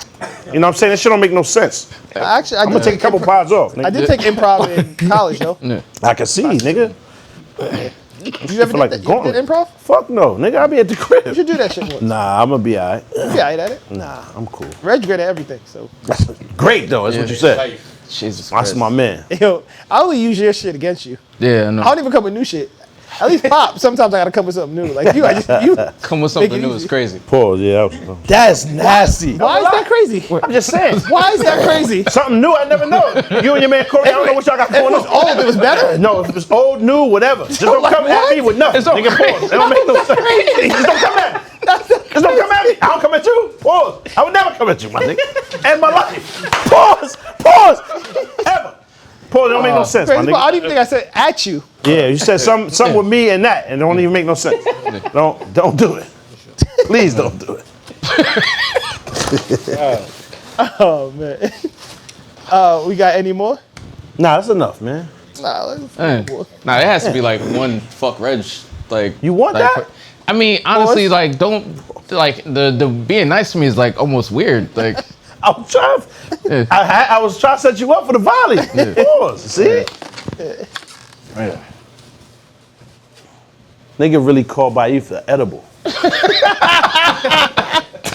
You know what I'm saying? This shit don't make no sense. Actually, I'm gonna take a couple pods off. Nigga. I did take improv in college, though. I can see, nigga. You ever did improv? Fuck no, nigga. I be at the crib. You should do that shit once. Nah, I'm gonna be alright. You be alright at it? Nah, I'm cool. Reg great at everything, so. Great though, that's what you said. Jesus Christ. That's my man. Yo, I only use your shit against you. Yeah, I know. I don't even come with new shit. At least Pop, sometimes I gotta come with something new. Like you come with something new is crazy. Pause, yeah. That's nasty. Why is that crazy? I'm just saying. Why is that crazy? Something new, I never know. You and your man Corey, I don't know what y'all got going on. If it was old, it was better? No, if it was old, new, whatever. Just don't come at me with nothing. Nigga, pause. It don't make no sense. Just don't come at me. Just don't come at me. I don't come at you. Pause. I would never come at you, my nigga. And my life. Pause. Ever. Pause, it don't make no sense, my nigga. I don't even think I said at you. Yeah, you said something with me and that, and it don't even make no sense. Don't do it. Please don't do it. Oh man. We got any more? Nah, that's enough, man. Nah, it has to be like one fuck Reg. Like you want like, that? I mean, honestly, like don't like the being nice to me is like almost weird. Like I was trying. I was trying to set you up for the volley. Pause. See? Yeah. Nigga really called by you for edible.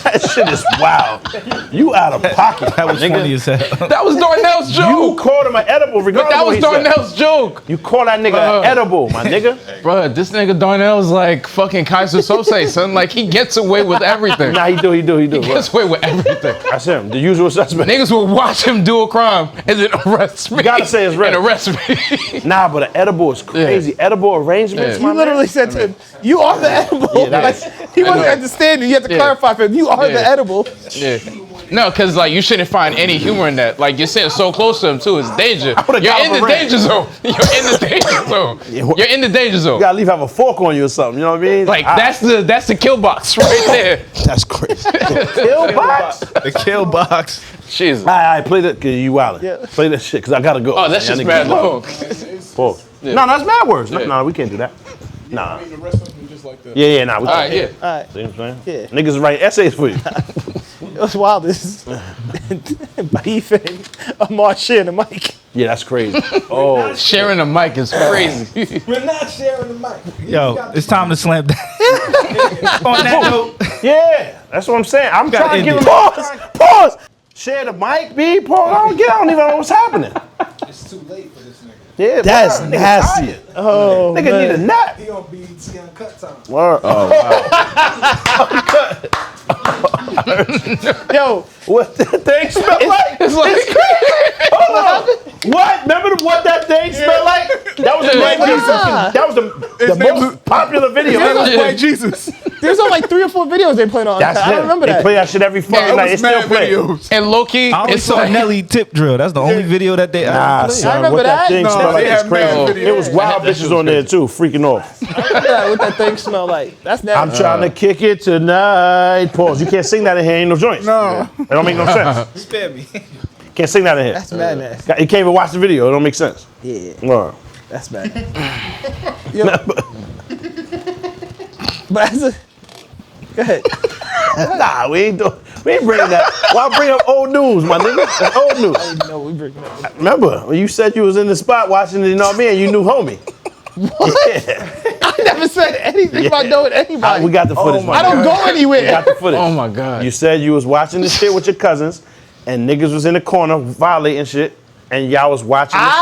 That shit is wild. You out of pocket. That was funny as hell. That was Darnell's joke. You called him an edible regardless. But that was Darnell's joke. You call that nigga an edible, my nigga. Bro, this nigga Darnell's like fucking Kaiser Sose, son. Like he gets away with everything. Nah, he do. He gets away with everything. That's him. The usual suspect. Niggas will watch him do a crime and then arrest me. You gotta say it's and arrest me. Nah, but an edible is crazy. Yeah. Edible arrangements, You literally said to him, you are the edible. Yeah, like, he wasn't understanding. You had to clarify for him, you are the edible. Yeah. No, because like you shouldn't find any humor in that. Like you're sitting so close to him too. It's danger. You're in the danger zone. You're in the danger zone. You're in the danger zone. You gotta leave have a fork on you or something. You know what I mean? Like that's the kill box right there. That's crazy. The kill box. The kill box. Jesus. All right, play that. Cause you wildin'. Yeah. Play that shit. Cause I gotta go. Oh, that's just mad long. Pause. No, that's mad words. No, we can't do that. Nah. I mean, the rest of them just like that. Yeah, nah. All right, yeah. All right. See what I'm saying? Yeah. Niggas write essays for you. It was wild. This beefing Amar sharing the mic. Yeah, that's crazy. Oh, Sharing the mic is crazy. We're not sharing the mic. Yo, it's time to slam down. On that note, yeah, that's what I'm saying. I'm gotta trying to end give it. pause. Share the mic, B. Pause. I don't even know what's happening. It's too late for this nigga. Yeah, That's bro, nasty. Oh, Nigga man. need a nap. He on BET Uncut time. Word. Yo, What that thing smell like? It's like Hold on. What? Remember what that thing smelled like? That was the that was the most popular video. White Jesus. there's only like 3 or 4 videos they played on. That's I don't remember They that. play that shit every fucking It night. was It's still mad playing. videos. and low key, I only it's saw like Nelly tip drill. That's the only video that they Nah, played. son, remember what that that. thing No, smelled like they is have mad crazy. videos. It was wild bitches on there too, freaking off. I remember that, what that thing smelled like. That's I'm nasty. trying to kick it tonight. Pause. You can't sing that in here. Ain't no joints. No. It don't make no sense. Spare me. Can't sing that in here. That's mad nasty. You can't even watch the video. It don't make sense. Yeah, Word. that's bad. Yo, but as a, go ahead. Nah, we ain't bringing that. Why bring up old news, my nigga? That's old news. No, we breaking up. Remember when you said you was in the spot watching it, you know what I mean? And you knew homie. What? Yeah. I never said anything about knowing anybody. We got the footage. I don't go anywhere. We got the footage. oh my god. You said you was watching this shit with your cousins, and niggas was in the corner violating shit, and y'all was watching this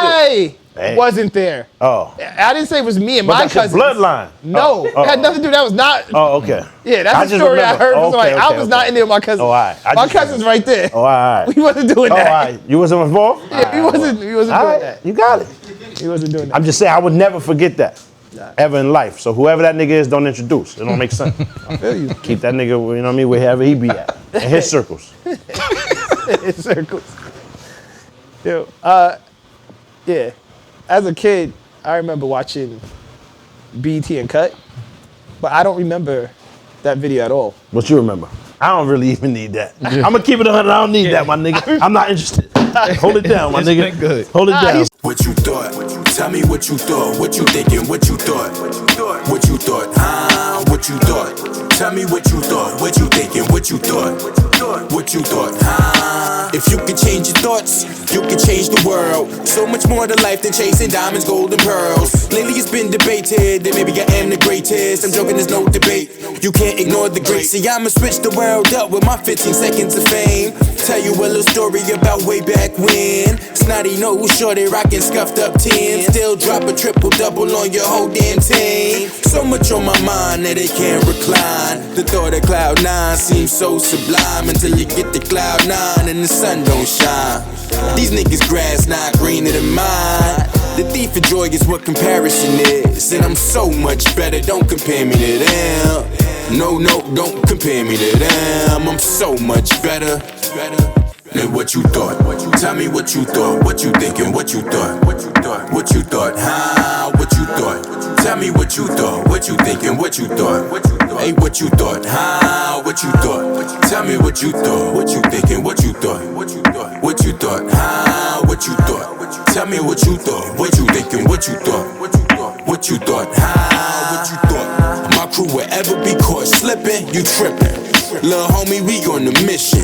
shit. I wasn't there. Oh. I didn't say it was me and But my that's your cousins. bloodline. No, it had nothing to do. That was not. Oh, okay. Yeah, that's I the just story I remember. heard. Oh, Was like, okay, I was not in there with my cousins. Oh, all right. I My just cousins right there. Oh, all right. We wasn't doing Oh, all that. right. You wasn't involved? Yeah, he wasn't All doing right. that. You got it. He wasn't doing that. I'm just saying, I would never forget that. Ever in life. So whoever that nigga is, don't introduce. It don't make sense. I feel you. Keep that nigga, you know what I mean, wherever he be at. In his circles. In circles. Yo, yeah. As a kid, I remember watching BET and Cut, but I don't remember that video at all. What you remember? I don't really even need that. I'm gonna keep it 100. I don't need that, my nigga. I'm not interested. Hold it down, my It's nigga. been good. Hold it down. What you thought? Tell me what you thought. What you thinking? What you thought? What you thought? What you thought? Tell me what you thought. What you thinking? What you thought? What you thought? If you could change your thoughts, you could change the world. So much more to life than chasing diamonds, gold, and pearls. Lately it's been debated that maybe I am the greatest. I'm joking, there's no debate. You can't ignore the great. See, I'ma switch the world up with my 15 seconds of fame. Tell you a little story about way back when. Snotty nose, shorty rockin' scuffed up 10. Still drop a triple-double on your whole damn team. So much on my mind that it can't recline. The thought of Cloud 9 seems so sublime until you get to Cloud 9 and the sun don't shine. These niggas grass not greener than mine. The thief of joy is what comparison is. And I'm so much better, don't compare me to them. No, don't compare me to them. I'm so much better. Than what you thought. Tell me what you thought. What you thinking? What you thought? What you thought? What you thought? What you thought? Tell me what you thought. What you thinking? What you thought? Hey, what you thought? What you thought? Tell me what you thought. What you thinking? What you thought? What you thought? What you thought? What you thought? Tell me what you thought. What you thinking? What you thought? What you thought? What you thought? What you thought? My crew will ever be caught slipping. You tripping? Lil' homie, we on the mission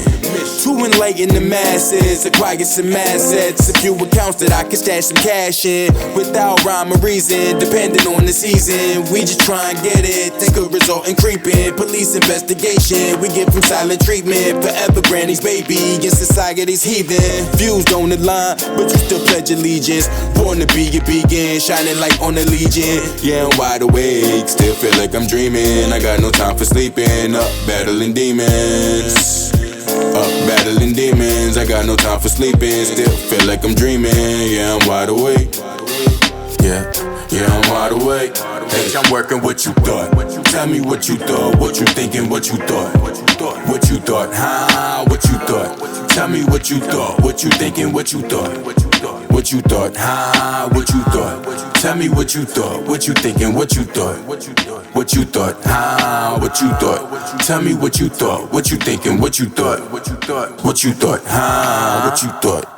to enlighten the masses, acquire some assets, a few accounts that I can stash some cash in without rhyme or reason, depending on the season. We just try and get it, think could result in creeping. Police investigation, we give them silent treatment. Forever granny's baby, in society's heathen. Views don't align, but you still pledge allegiance. Born to be a beacon, shining light on the legion. Yeah, I'm wide awake, still feel like I'm dreaming. I got no time for sleeping, up battling demons. Up battling demons, I got no time for sleeping. Still feel like I'm dreaming, yeah, I'm wide awake. Yeah, I'm wide awake. Bitch, I'm working what you thought. Tell me what you thought, what you thinking, what you thought. What you thought? What you thought? What you thought? Tell me what you thought, what you thinking, what you thought. What you thought? What you thought? What you thought? Tell me what you thought, what you thinking, what you thought. What you thought? What you thought? What you thought? Tell me what you thought, what you thinking, what you thought. What you thought? What you thought? What you thought?